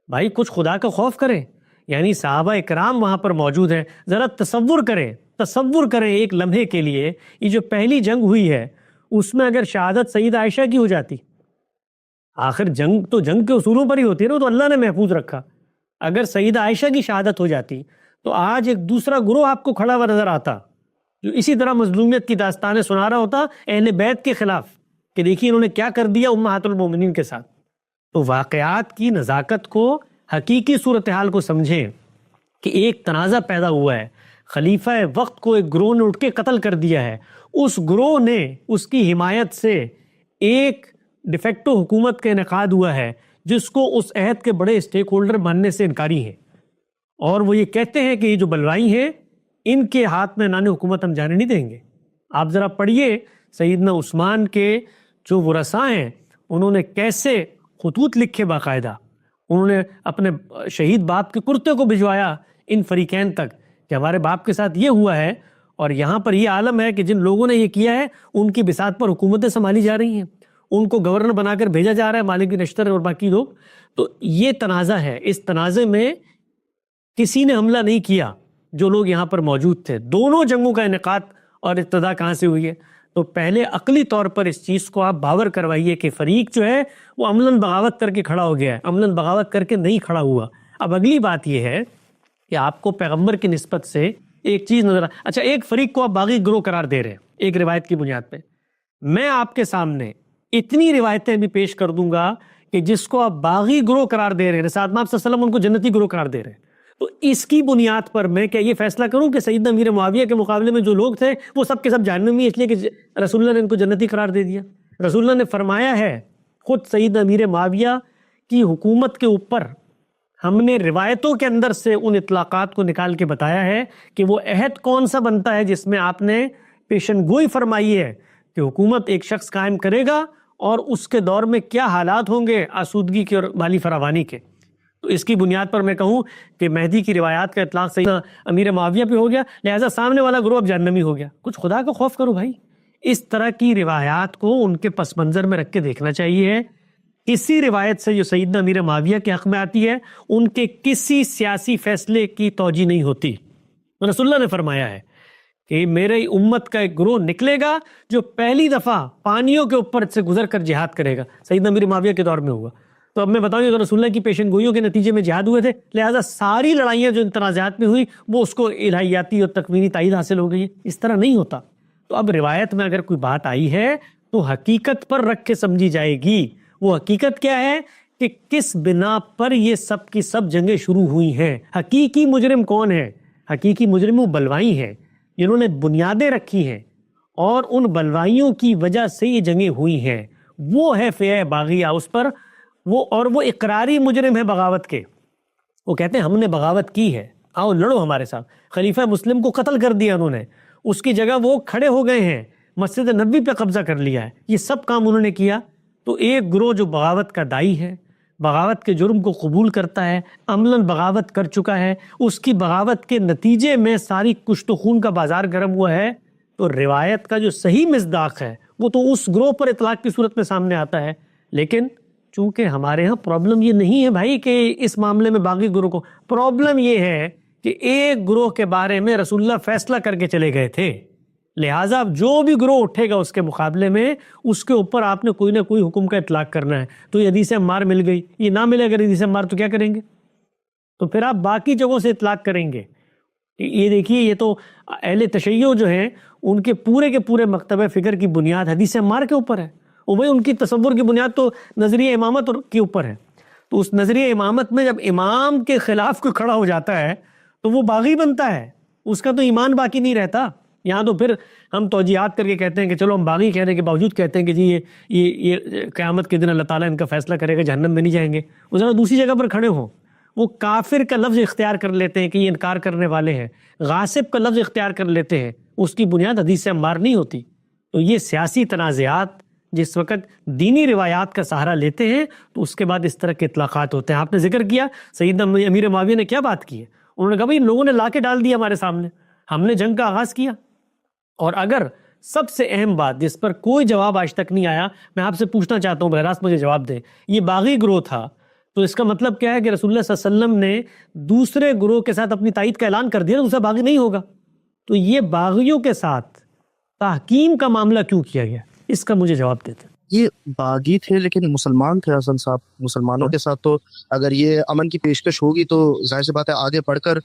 بھائی کچھ خدا کا خوف کریں. یعنی صحابہ اکرام وہاں پر موجود ہیں. ذرا تصور کریں ایک لمحے کے لیے، یہ جو پہلی جنگ ہوئی ہے اس میں اگر شہادت سیدہ عائشہ کی ہو جاتی، آخر جنگ تو جنگ کے اصولوں پر ہی ہوتی ہے نا، تو اللہ نے محفوظ رکھا. اگر سیدہ عائشہ کی شہادت ہو جاتی تو آج ایک دوسرا گروہ آپ کو کھڑا ہوا نظر آتا جو اسی طرح مظلومیت کی داستانیں سنا رہا ہوتا اہل بیت کے خلاف کہ دیکھیے انہوں نے کیا کر دیا امہات المومنین کے ساتھ. تو واقعات کی نزاکت کو، حقیقی صورتحال کو سمجھیں کہ ایک تنازع پیدا ہوا ہے، خلیفہ وقت کو ایک گروہ نے اٹھ کے قتل کر دیا ہے. اس گروہ نے اس کی حمایت سے ایک ڈیفیکٹو حکومت کا انعقاد ہوا ہے جس کو اس عہد کے بڑے اسٹیک ہولڈر ماننے سے انکاری ہیں، اور وہ یہ کہتے ہیں کہ یہ جو بلوائی ہیں ان کے ہاتھ میں نان حکومت ہم جانے نہیں دیں گے. آپ ذرا پڑھیے سیدنا عثمان کے جو ورثاء ہیں انہوں نے کیسے خطوط لکھے، باقاعدہ انہوں نے اپنے شہید باپ کے کرتے کو بھجوایا ان فریقین تک کہ ہمارے باپ کے ساتھ یہ ہوا ہے، اور یہاں پر یہ عالم ہے کہ جن لوگوں نے یہ کیا ہے ان کی بساط پر حکومتیں سنبھالی جا رہی ہیں، ان کو گورنر بنا کر بھیجا جا رہا ہے، مالک بن اشتر اور باقی لوگ. تو یہ تنازع ہے. اس تنازع میں کسی نے حملہ نہیں کیا جو لوگ یہاں پر موجود تھے. دونوں جنگوں کا انعقاد اور ابتدا کہاں سے ہوئی ہے؟ تو پہلے عقلی طور پر اس چیز کو آپ باور کروائیے کہ فریق جو ہے وہ عملاً بغاوت کر کے کھڑا ہو گیا ہے، عملاً بغاوت کر کے نہیں کھڑا ہوا۔ اب اگلی بات یہ ہے کہ آپ کو پیغمبر کی نسبت سے ایک چیز نظر اچھا ایک فریق کو آپ باغی گروہ قرار دے رہے ہیں ایک روایت کی بنیاد پہ، میں آپ کے سامنے اتنی روایتیں بھی پیش کر دوں گا کہ جس کو آپ باغی گروہ قرار دے رہے ہیں، ساتھ میں آپ صلی اللہ علیہ وسلم ان کو جنتی گروہ قرار دے رہے ہیں، تو اس کی بنیاد پر میں کیا یہ فیصلہ کروں کہ سیدنا امیر معاویہ کے مقابلے میں جو لوگ تھے وہ سب کے سب جہنمی اس لیے کہ رسول اللہ نے ان کو جنتی قرار دے دیا؟ رسول اللہ نے فرمایا ہے خود سیدنا امیر معاویہ کی حکومت کے اوپر ہم نے روایتوں کے اندر سے ان اطلاقات کو نکال کے بتایا ہے کہ وہ عہد کون سا بنتا ہے جس میں آپ نے پیشن گوئی فرمائی ہے کہ حکومت ایک شخص قائم کرے گا اور اس کے دور میں کیا حالات ہوں گے آسودگی کے اور مالی فراوانی کے۔ تو اس کی بنیاد پر میں کہوں کہ مہدی کی روایات کا اطلاق سیدنا امیر معاویہ پہ ہو گیا، لہٰذا سامنے والا گروہ اب جہنمی ہو گیا۔ کچھ خدا کا خوف کرو بھائی، اس طرح کی روایات کو ان کے پس منظر میں رکھ کے دیکھنا چاہیے۔ اسی روایت سے جو سیدنا امیر معاویہ کے حق میں آتی ہے ان کے کسی سیاسی فیصلے کی توجہ نہیں ہوتی۔ رسول اللہ نے فرمایا ہے کہ میرے امت کا ایک گروہ نکلے گا جو پہلی دفعہ پانیوں کے اوپر سے گزر کر جہاد کرے گا، سیدنا امیر معاویہ کے دور میں ہوا۔ تو اب میں بتاؤں کہ رسول اللہ کی پیشن گوئیوں کے نتیجے میں جہاد ہوئے تھے، لہٰذا ساری لڑائیاں جو تنازعات میں ہوئی وہ اس کو الہیاتی اور تکوینی تائید حاصل ہو گئی ہے۔ اس طرح نہیں ہوتا۔ تو اب روایت میں اگر کوئی بات آئی ہے تو حقیقت پر رکھ کے سمجھی جائے گی۔ وہ حقیقت کیا ہے کہ کس بنا پر یہ سب کی سب جنگیں شروع ہوئی ہیں۔ حقیقی مجرم کون ہے؟ حقیقی مجرم وہ بلوائی ہیں جنہوں نے بنیادیں رکھی ہیں اور ان بلوائیوں کی وجہ سے یہ جنگیں ہوئی ہیں۔ وہ ہے فیع باغیہ، اس پر وہ اقراری مجرم ہے بغاوت کے۔ وہ کہتے ہیں ہم نے بغاوت کی ہے، آؤ لڑو ہمارے ساتھ۔ خلیفہ مسلم کو قتل کر دیا انہوں نے، اس کی جگہ وہ کھڑے ہو گئے ہیں، مسجد نبوی پہ قبضہ کر لیا ہے، یہ سب کام انہوں نے کیا۔ تو ایک گروہ جو بغاوت کا دائی ہے، بغاوت کے جرم کو قبول کرتا ہے، عملاً بغاوت کر چکا ہے، اس کی بغاوت کے نتیجے میں ساری کشت و خون کا بازار گرم ہوا ہے، تو روایت کا جو صحیح مصداق ہے وہ تو اس گروہ پر اطلاق کی صورت میں سامنے آتا ہے۔ لیکن چونکہ ہمارے ہاں پرابلم یہ نہیں ہے بھائی کہ اس معاملے میں باقی گروہ کو، پرابلم یہ ہے کہ ایک گروہ کے بارے میں رسول اللہ فیصلہ کر کے چلے گئے تھے، لہٰذا جو بھی گروہ اٹھے گا اس کے مقابلے میں اس کے اوپر آپ نے کوئی نہ کوئی حکم کا اطلاق کرنا ہے۔ تو یہ حدیث عمار مل گئی، یہ نہ ملے اگر حدیث عمار تو کیا کریں گے؟ تو پھر آپ باقی جگہوں سے اطلاق کریں گے۔ یہ دیکھیے، یہ تو اہل تشیع جو ہیں ان کے پورے مکتبہ فکر کی بنیاد حدیث عمار کے اوپر ہے، اور بھائی ان کی تصور کی بنیاد تو نظریہ امامت کے اوپر ہے۔ تو اس نظریہ امامت میں جب امام کے خلاف کوئی کھڑا ہو جاتا ہے تو وہ باغی بنتا ہے، اس کا تو ایمان باقی نہیں رہتا۔ یہاں تو پھر ہم توجیہات کر کے کہتے ہیں کہ چلو ہم باغی کہنے کے باوجود کہتے ہیں کہ جی یہ قیامت کے دن اللہ تعالیٰ ان کا فیصلہ کرے گا، جہنم میں نہیں جائیں گے۔ اس طرح دوسری جگہ پر کھڑے ہوں، وہ کافر کا لفظ اختیار کر لیتے ہیں کہ یہ انکار کرنے والے ہیں، غاصب کا لفظ اختیار کر لیتے ہیں، اس کی بنیاد حدیث عمار نہیں ہوتی۔ تو یہ سیاسی تنازعات جس وقت دینی روایات کا سہارا لیتے ہیں تو اس کے بعد اس طرح کے اطلاقات ہوتے ہیں۔ آپ نے ذکر کیا سیدنا امیر معاویہ نے کیا بات کی ہے، انہوں نے کہا بھائی لوگوں نے لا کے ڈال دیا ہمارے سامنے، ہم نے جنگ کا آغاز کیا۔ اور اگر سب سے اہم بات جس پر کوئی جواب آج تک نہیں آیا، میں آپ سے پوچھنا چاہتا ہوں، براہ راست مجھے جواب دیں، یہ باغی گروہ تھا تو اس کا مطلب کیا ہے کہ رسول اللہ صلی اللہ علیہ وسلم نے دوسرے گروہ کے ساتھ اپنی تائید کا اعلان کر دیا، دوسرا باغی نہیں ہوگا؟ تو یہ باغیوں کے ساتھ تحکیم کا معاملہ کیوں کیا گیا، اس کا مجھے جواب دیتے۔ یہ باغی تھے لیکن مسلمان تھے حسن صاحب، مسلمانوں کے ساتھ تو اگر یہ امن کی پیشکش ہوگی تو ظاہر سی بات ہے آگے بڑھ کر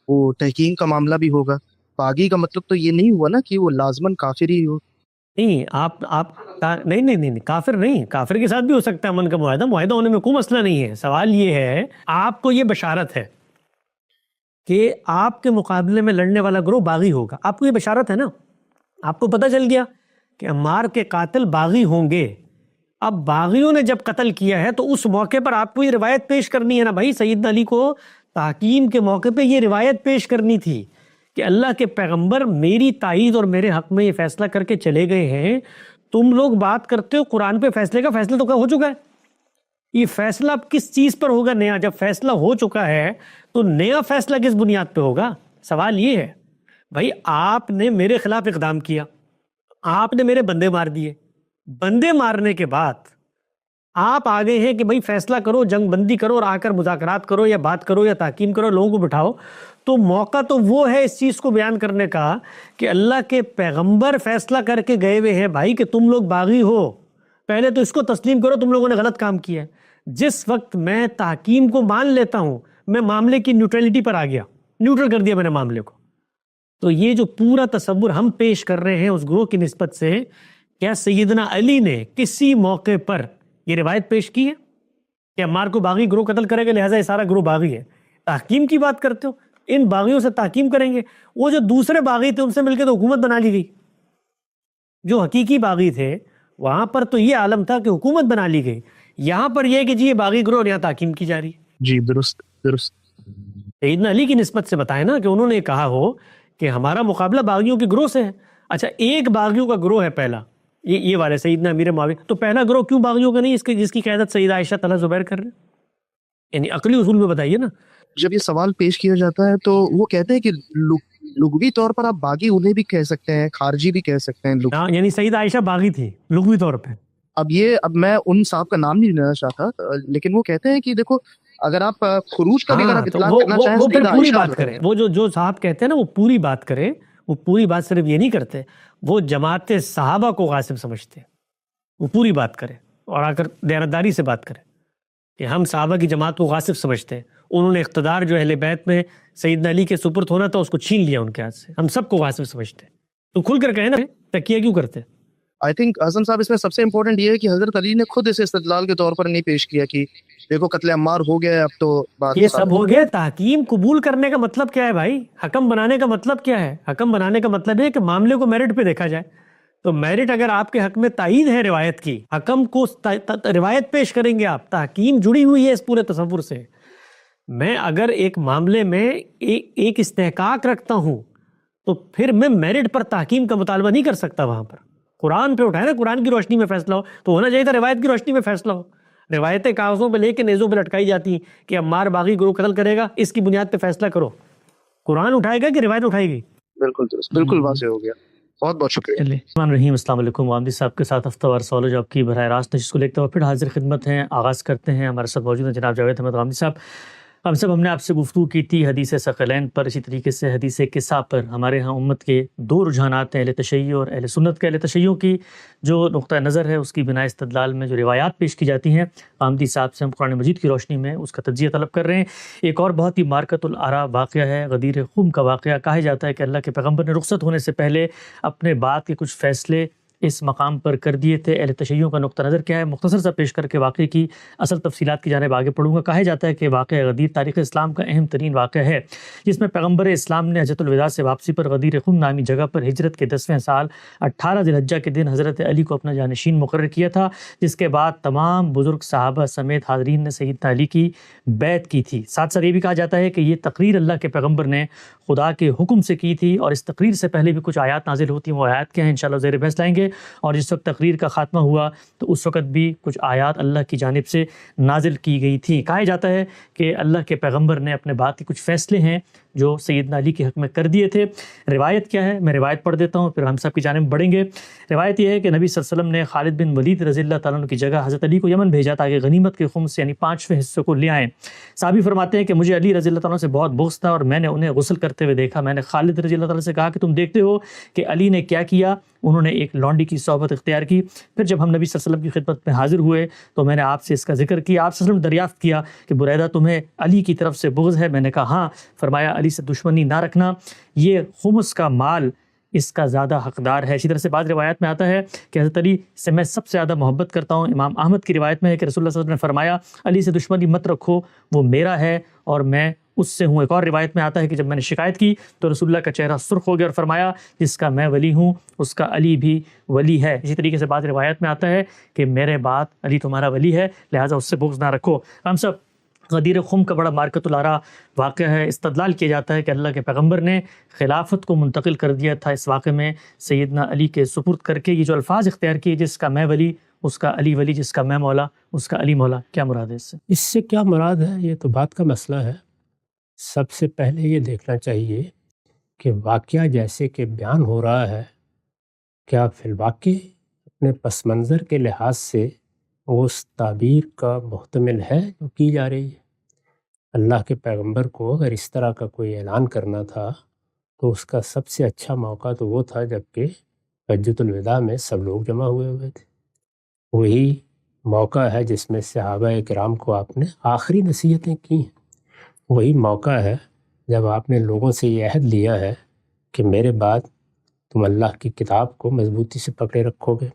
وہ تحکیم کا معاملہ بھی ہوگا۔ باغی کا مطلب تو یہ نہیں ہوا نا کہ وہ لازماً کافر ہی ہو۔ نہیں، آپ نہیں، کافر نہیں، کافر کے ساتھ بھی ہو سکتا ہے امن کا معاہدہ ہونے میں کوئی مسئلہ نہیں ہے۔ سوال یہ ہے، آپ کو یہ بشارت ہے کہ آپ کے مقابلے میں لڑنے والا گروہ باغی ہوگا، آپ کو یہ بشارت ہے نا، آپ کو پتہ چل گیا کہ عمار کے قاتل باغی ہوں گے۔ اب باغیوں نے جب قتل کیا ہے تو اس موقع پر آپ کو یہ روایت پیش کرنی ہے نا بھائی، سیدنا علی کو تحکیم کے موقع پہ یہ روایت پیش کرنی تھی کہ اللہ کے پیغمبر میری تائید اور میرے حق میں یہ فیصلہ کر کے چلے گئے ہیں، تم لوگ بات کرتے ہو قرآن پہ فیصلے کا، فیصلہ تو کیا ہو چکا ہے، یہ فیصلہ اب کس چیز پر ہوگا نیا؟ جب فیصلہ ہو چکا ہے تو نیا فیصلہ کس بنیاد پہ ہوگا؟ سوال یہ ہے بھائی، آپ نے میرے خلاف اقدام کیا، آپ نے میرے بندے مار دیے، بندے مارنے کے بعد آپ آگے ہیں کہ بھائی فیصلہ کرو، جنگ بندی کرو اور آ کر مذاکرات کرو یا بات کرو یا تحکیم کرو، لوگوں کو بٹھاؤ، تو موقع تو وہ ہے اس چیز کو بیان کرنے کا کہ اللہ کے پیغمبر فیصلہ کر کے گئے ہوئے ہیں بھائی کہ تم لوگ باغی ہو، پہلے تو اس کو تسلیم کرو تم لوگوں نے غلط کام کیا ہے۔ جس وقت میں تحکیم کو مان لیتا ہوں، میں معاملے کی نیوٹرلٹی پر آ گیا، نیوٹرل کر دیا میں نے معاملے کو۔ تو یہ جو پورا تصور ہم پیش کر رہے ہیں اس گروہ کی نسبت سے، کیا سیدنا علی نے کسی موقع پر یہ روایت پیش کی ہے کہ عمار کو باغی گروہ قتل کرے گا لہٰذا یہ سارا گروہ باغی ہے؟ تحکیم کی بات کرتے ہو، ان باغیوں سے تحکیم کریں گے؟ وہ جو دوسرے باغی تھے ان سے مل کے تو حکومت بنا لی گئی، جو حقیقی باغی تھے وہاں پر تو یہ عالم تھا کہ حکومت بنا لی گئی، یہاں پر یہ کہ جی یہ باغی گروہ اور یہاں تحکیم کی جا رہی ہے۔ جی درست درست۔ سیدنا علی کی نسبت سے بتائیں نا کہ انہوں نے کہا ہو کہ ہمارا مقابلہ باغیوں کے گروہ سے ہے۔ اچھا ایک باغیوں کا گروہ ہے پہلا، یہ والے سیدنا امیر معاویہ، تو پہلا گروہ کیوں باغیوں کا نہیں جس کی قیادت سیدہ عائشہ طلحہ زبیر کر رہے ہیں؟ یعنی عقلی اصول میں بتائیے نا۔ جب یہ سوال پیش کیا جاتا ہے تو وہ کہتے ہیں کہ لغوی طور پر آپ باغی انہیں بھی کہہ سکتے ہیں، خارجی بھی کہہ سکتے ہیں ہاں، یعنی سیدہ عائشہ باغی تھی لغوی طور پہ۔ اب میں ان صاحب کا نام نہیں لینا چاہتا، لیکن وہ کہتے ہیں کہ دیکھو اگر آپ خروج کا بھی اگر آپ اطلاق کرنا چاہیں وہ پھر سیدہ پوری عائشہ بات کریں، وہ جو صاحب کہتے ہیں نا وہ پوری بات کریں، وہ پوری بات صرف یہ نہیں کرتے، وہ جماعت صحابہ کو غاصب سمجھتے ہیں، وہ پوری بات کریں اور آ کر دیانتداری سے بات کریں کہ ہم صحابہ کی جماعت کو غاصب سمجھتے ہیں، انہوں نے اقتدار جو اہل بیت میں سیدنا علی کے سپرد ہونا تھا اس کو چھین لیا ان کے ہاتھ سے، ہم سب کو غاصب سمجھتے ہیں۔ تو کھل کر کہیں نا، تکیہ کیوں کرتے؟ آئی تھنک اعظم صاحب اس میں سب سے امپورٹنٹ یہ ہے کہ حضرت علی نے خود اسے استدلال کے طور پر نہیں پیش کیا کہ دیکھو قتل عمار ہو گیا ہے، اب تو بات یہ سب ہو گیا۔ تحکیم قبول کرنے کا مطلب کیا ہے بھائی؟ حکم بنانے کا مطلب کیا ہے؟ حکم بنانے کا مطلب ہے کہ معاملے کو میرٹ پہ دیکھا جائے، تو میرٹ اگر آپ کے حق میں تائید ہے روایت کی، حکم کو روایت پیش کریں گے آپ، تحکیم جڑی ہوئی ہے اس پورے تصور سے۔ میں اگر ایک معاملے میں ایک استحقاق رکھتا ہوں تو پھر میں میرٹ پر تحکیم کا مطالبہ نہیں کر سکتا، وہاں پر قرآن پہ اٹھائے نا، قرآن کی روشنی میں فیصلہ ہو تو ہونا چاہیے تھا روایت کی روشنی میں فیصلہ ہو۔ روایتیں کاغذوں پہ لے کے نیزوں پہ لٹکائی جاتی ہیں کہ عمار باغی گروہ قتل کرے گا، اس کی بنیاد پہ فیصلہ کرو۔ قرآن اٹھائے گا کہ روایت اٹھائے گی؟ بالکل درست، بالکل واضح ہو گیا۔ بہت بہت شکریہ۔ الرحمن الرحیم، السلام علیکم۔ عامدی صاحب کے ساتھ ہفتہ وار سوال و جواب کی براہ راست نشست کو لیتے ہوئے پھر حاضر خدمت ہیں، آغاز کرتے ہیں۔ ہمارے ساتھ موجود ہیں جناب جاوید احمد غامدی صاحب۔ ہم نے آپ سے گفتگو کی تھی حدیث ثقلین پر، اسی طریقے سے حدیث قصہ پر۔ ہمارے ہاں امت کے دو رجحانات ہیں، اہل تشیع اور اہل سنت کے۔ اہل تشیع کی جو نقطہ نظر ہے اس کی بنا استدلال میں جو روایات پیش کی جاتی ہیں، غامدی صاحب سے ہم قرآن مجید کی روشنی میں اس کا تجزیہ طلب کر رہے ہیں۔ ایک اور بہت ہی مارکۃ الآراء واقعہ ہے غدیر خم کا واقعہ۔ کہا جاتا ہے کہ اللہ کے پیغمبر نے رخصت ہونے سے پہلے اپنے بعد کے کچھ فیصلے اس مقام پر کر دیے تھے۔ اہل تشیع کا نقطہ نظر کیا ہے مختصر سا پیش کر کے واقعے کی اصل تفصیلات کی جانب آگے پڑھوں گا۔ کہا جاتا ہے کہ واقعہ غدیر تاریخ اسلام کا اہم ترین واقعہ ہے، جس میں پیغمبر اسلام نے حجۃ الوداع سے واپسی پر غدیر خم نامی جگہ پر ہجرت کے 10ویں سال 18 ذی الحجہ کے دن حضرت علی کو اپنا جانشین مقرر کیا تھا، جس کے بعد تمام بزرگ صحابہ سمیت حاضرین نے سیدنا علی کی بیعت کی تھی۔ ساتھ ساتھ یہ بھی کہا جاتا ہے کہ یہ تقریر اللہ کے پیغمبر نے خدا کے حکم سے کی تھی، اور اس تقریر سے پہلے بھی کچھ آیات نازل ہوتی ہیں۔ وہ آیات کیا ہیں انشاءاللہ زیر بحث لائیں گے۔ اور جس وقت تقریر کا خاتمہ ہوا تو اس وقت بھی کچھ آیات اللہ کی جانب سے نازل کی گئی تھی۔ کہا جاتا ہے کہ اللہ کے پیغمبر نے اپنے بعد کے کچھ فیصلے ہیں جو سیدنا علی کے حق میں کر دیے تھے۔ روایت کیا ہے؟ میں روایت پڑھ دیتا ہوں پھر ہم سب کی جانب بڑھیں گے۔ روایت یہ ہے کہ نبی صلی اللہ علیہ وسلم نے خالد بن ولید رضی اللہ تعالیٰ عنہ کی جگہ حضرت علی کو یمن بھیجا تاکہ غنیمت کے خمس یعنی 5ویں حصے کو لے آئیں۔ صحابی فرماتے ہیں کہ مجھے علی رضی اللہ تعالیٰ عنہ سے بہت بغض تھا اور میں نے انہیں غسل کرتے ہوئے دیکھا۔ میں نے خالد رضی اللہ تعالیٰ سے کہا کہ تم دیکھتے ہو کہ علی نے کیا کیا؟ انہوں نے ایک لونڈی کی صحبت اختیار کی۔ پھر جب ہم نبی صلی اللہ علیہ وسلم کی خدمت میں حاضر ہوئے تو میں نے آپ سے اس کا ذکر کیا۔ آپ صلی اللہ علیہ وسلم نے دریافت کیا کہ بریدہ تمہیں علی کی طرف سے بغض ہے؟ میں نے کہا ہاں۔ فرمایا علی سے دشمنی نہ رکھنا، یہ خمس کا مال اس کا زیادہ حقدار ہے۔ اسی طرح سے بعض روایت میں آتا ہے کہ حضرت علی سے میں سب سے زیادہ محبت کرتا ہوں۔ امام احمد کی روایت میں ہے کہ رسول اللہ صلی اللہ علیہ وسلم نے فرمایا علی سے دشمنی مت رکھو، وہ میرا ہے اور میں اس سے ہوں۔ ایک اور روایت میں آتا ہے کہ جب میں نے شکایت کی تو رسول اللہ کا چہرہ سرخ ہو گیا اور فرمایا جس کا میں ولی ہوں اس کا علی بھی ولی ہے۔ اسی طریقے سے بعض روایت میں آتا ہے کہ میرے بعد علی تمہارا ولی ہے، لہٰذا اس سے بغض نہ رکھو۔ ہم سب غدیر خم کا بڑا مارکۃ الآراء واقعہ ہے۔ استدلال کیا جاتا ہے کہ اللہ کے پیغمبر نے خلافت کو منتقل کر دیا تھا اس واقعے میں سیدنا علی کے سپرد کر کے۔ یہ جو الفاظ اختیار کیے جس کا میں ولی اس کا علی ولی، جس کا میں مولا اس کا علی مولا، کیا مراد ہے اس سے؟ اس سے کیا مراد ہے یہ تو بات کا مسئلہ ہے۔ سب سے پہلے یہ دیکھنا چاہیے کہ واقعہ جیسے کہ بیان ہو رہا ہے کیا فی الواقع اپنے پس منظر کے لحاظ سے وہ اس تعبیر کا محتمل ہے جو کی جا رہی ہے۔ اللہ کے پیغمبر کو اگر اس طرح کا کوئی اعلان کرنا تھا تو اس کا سب سے اچھا موقع تو وہ تھا جب کہ حجۃ الوداع میں سب لوگ جمع ہوئے تھے۔ وہی موقع ہے جس میں صحابہ کرام کو آپ نے آخری نصیحتیں کی ہیں۔ وہی موقع ہے جب آپ نے لوگوں سے یہ عہد لیا ہے کہ میرے بعد تم اللہ کی کتاب کو مضبوطی سے پکڑے رکھو گے۔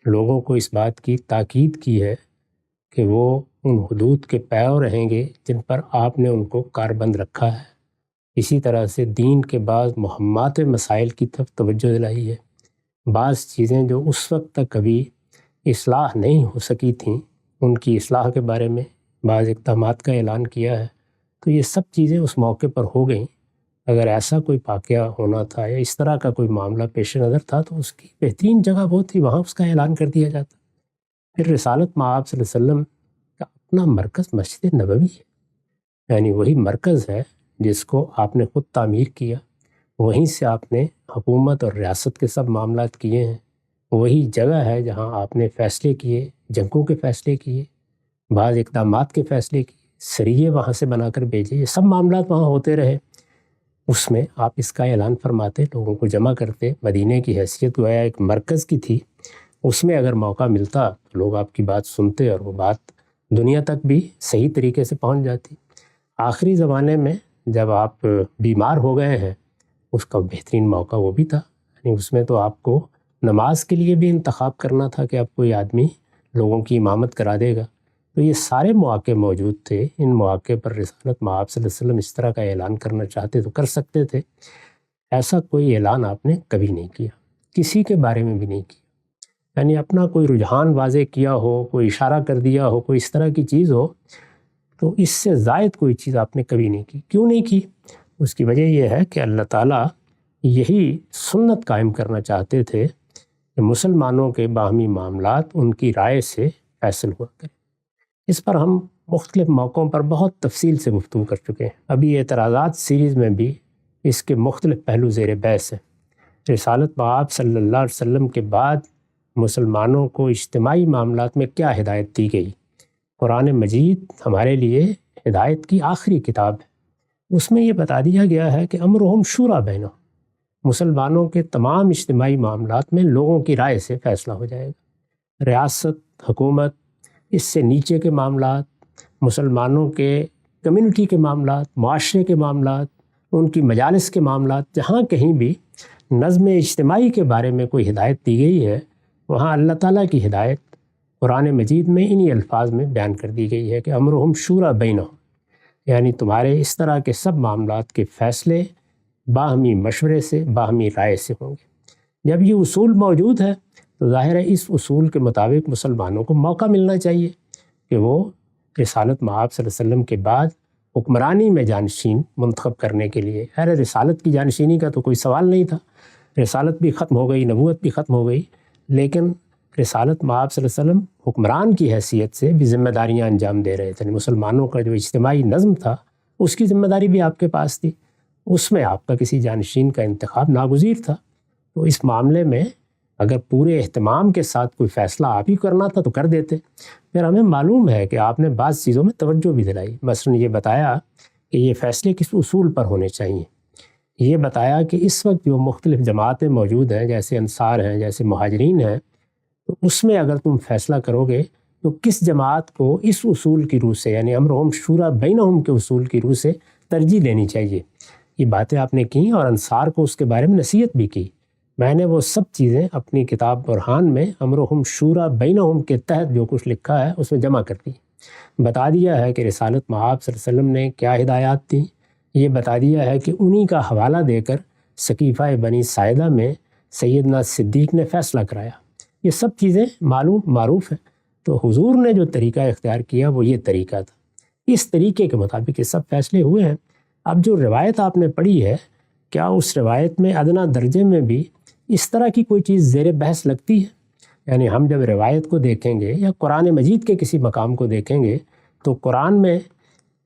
لوگوں کو اس بات کی تاکید کی ہے کہ وہ ان حدود کے پیرو رہیں گے جن پر آپ نے ان کو کاربند رکھا ہے۔ اسی طرح سے دین کے بعض مہمات مسائل کی طرف توجہ دلائی ہے۔ بعض چیزیں جو اس وقت تک کبھی اصلاح نہیں ہو سکی تھیں ان کی اصلاح کے بارے میں بعض اقدامات کا اعلان کیا ہے۔ تو یہ سب چیزیں اس موقع پر ہو گئیں۔ اگر ایسا کوئی واقعہ ہونا تھا یا اس طرح کا کوئی معاملہ پیش نظر تھا تو اس کی بہترین جگہ وہ تھی، وہاں اس کا اعلان کر دیا جاتا۔ پھر رسالت مآب صلی اللہ علیہ وسلم کا اپنا مرکز مسجد نبوی ہے، یعنی وہی مرکز ہے جس کو آپ نے خود تعمیر کیا، وہیں سے آپ نے حکومت اور ریاست کے سب معاملات کیے ہیں، وہی جگہ ہے جہاں آپ نے فیصلے کیے، جنگوں کے فیصلے کیے، بعض اقدامات کے فیصلے کیے، سریے وہاں سے بنا کر بھیجے، یہ سب معاملات وہاں ہوتے رہے۔ اس میں آپ اس کا اعلان فرماتے، لوگوں کو جمع کرتے۔ مدینہ کی حیثیت گویا ایک مرکز کی تھی، اس میں اگر موقع ملتا تو لوگ آپ کی بات سنتے اور وہ بات دنیا تک بھی صحیح طریقے سے پہنچ جاتی۔ آخری زمانے میں جب آپ بیمار ہو گئے ہیں اس کا بہترین موقع وہ بھی تھا، یعنی اس میں تو آپ کو نماز کے لیے بھی انتخاب کرنا تھا کہ اب کوئی آدمی لوگوں کی امامت کرا دے گا۔ تو یہ سارے مواقع موجود تھے۔ ان مواقع پر رسالت مآب صلی اللہ علیہ وسلم اس طرح کا اعلان کرنا چاہتے تو کر سکتے تھے۔ ایسا کوئی اعلان آپ نے کبھی نہیں کیا، کسی کے بارے میں بھی نہیں کیا، یعنی اپنا کوئی رجحان واضح کیا ہو، کوئی اشارہ کر دیا ہو، کوئی اس طرح کی چیز ہو، تو اس سے زائد کوئی چیز آپ نے کبھی نہیں کی۔ کیوں نہیں کی؟ اس کی وجہ یہ ہے کہ اللہ تعالیٰ یہی سنت قائم کرنا چاہتے تھے کہ مسلمانوں کے باہمی معاملات ان کی رائے سے فیصل ہوا کریں۔ اس پر ہم مختلف موقعوں پر بہت تفصیل سے گفتگو کر چکے ہیں۔ ابھی اعتراضات سیریز میں بھی اس کے مختلف پہلو زیر بحث ہیں۔ رسالت مآب صلی اللہ علیہ وسلم کے بعد مسلمانوں کو اجتماعی معاملات میں کیا ہدایت دی گئی؟ قرآن مجید ہمارے لیے ہدایت کی آخری کتاب ہے۔ اس میں یہ بتا دیا گیا ہے کہ امرہم شورا بینہم، مسلمانوں کے تمام اجتماعی معاملات میں لوگوں کی رائے سے فیصلہ ہو جائے گا۔ ریاست، حکومت، اس سے نیچے کے معاملات، مسلمانوں کے کمیونٹی کے معاملات، معاشرے کے معاملات، ان کی مجالس کے معاملات، جہاں کہیں بھی نظم اجتماعی کے بارے میں کوئی ہدایت دی گئی ہے وہاں اللہ تعالیٰ کی ہدایت قرآن مجید میں انہی الفاظ میں بیان کر دی گئی ہے کہ امرہم شورا بینہم، یعنی تمہارے اس طرح کے سب معاملات کے فیصلے باہمی مشورے سے، باہمی رائے سے ہوں گے۔ جب یہ اصول موجود ہے تو ظاہر ہے اس اصول کے مطابق مسلمانوں کو موقع ملنا چاہیے کہ وہ رسالت مآب صلی اللہ علیہ وسلم کے بعد حکمرانی میں جانشین منتخب کرنے کے لیے، رسالت کی جانشینی کا تو کوئی سوال نہیں تھا، رسالت بھی ختم ہو گئی، نبوت بھی ختم ہو گئی، لیکن رسالت مآب صلی اللہ علیہ وسلم حکمران کی حیثیت سے بھی ذمہ داریاں انجام دے رہے تھے۔ مسلمانوں کا جو اجتماعی نظم تھا اس کی ذمہ داری بھی آپ کے پاس تھی، اس میں آپ کا کسی جانشین کا انتخاب ناگزیر تھا۔ تو اس معاملے میں اگر پورے اہتمام کے ساتھ کوئی فیصلہ آپ ہی کرنا تھا تو کر دیتے۔ پھر ہمیں معلوم ہے کہ آپ نے بعض چیزوں میں توجہ بھی دلائی، مثلا یہ بتایا کہ یہ فیصلے کس اصول پر ہونے چاہیے، یہ بتایا کہ اس وقت جو مختلف جماعتیں موجود ہیں، جیسے انصار ہیں، جیسے مہاجرین ہیں، تو اس میں اگر تم فیصلہ کرو گے تو کس جماعت کو اس اصول کی روح سے، یعنی امرہم شورا بینہم کے اصول کی روح سے ترجیح دینی چاہیے۔ یہ باتیں آپ نے کی اور انصار کو اس کے بارے میں نصیحت بھی کی۔ میں نے وہ سب چیزیں اپنی کتاب برہان میں امرہم شورا بینہم کے تحت جو کچھ لکھا ہے اس میں جمع کر دی، بتا دیا ہے کہ رسالت مآب صلی اللہ علیہ وسلم نے کیا ہدایات تھیں، یہ بتا دیا ہے کہ انہی کا حوالہ دے کر سقیفہ بنی ساعدہ میں سیدنا صدیق نے فیصلہ کرایا۔ یہ سب چیزیں معروف ہیں۔ تو حضور نے جو طریقہ اختیار کیا وہ یہ طریقہ تھا، اس طریقے کے مطابق یہ سب فیصلے ہوئے ہیں۔ اب جو روایت آپ نے پڑھی ہے، کیا اس روایت میں ادنا درجے میں بھی اس طرح کی کوئی چیز زیر بحث لگتی ہے؟ یعنی ہم جب روایت کو دیکھیں گے یا قرآن مجید کے کسی مقام کو دیکھیں گے تو قرآن میں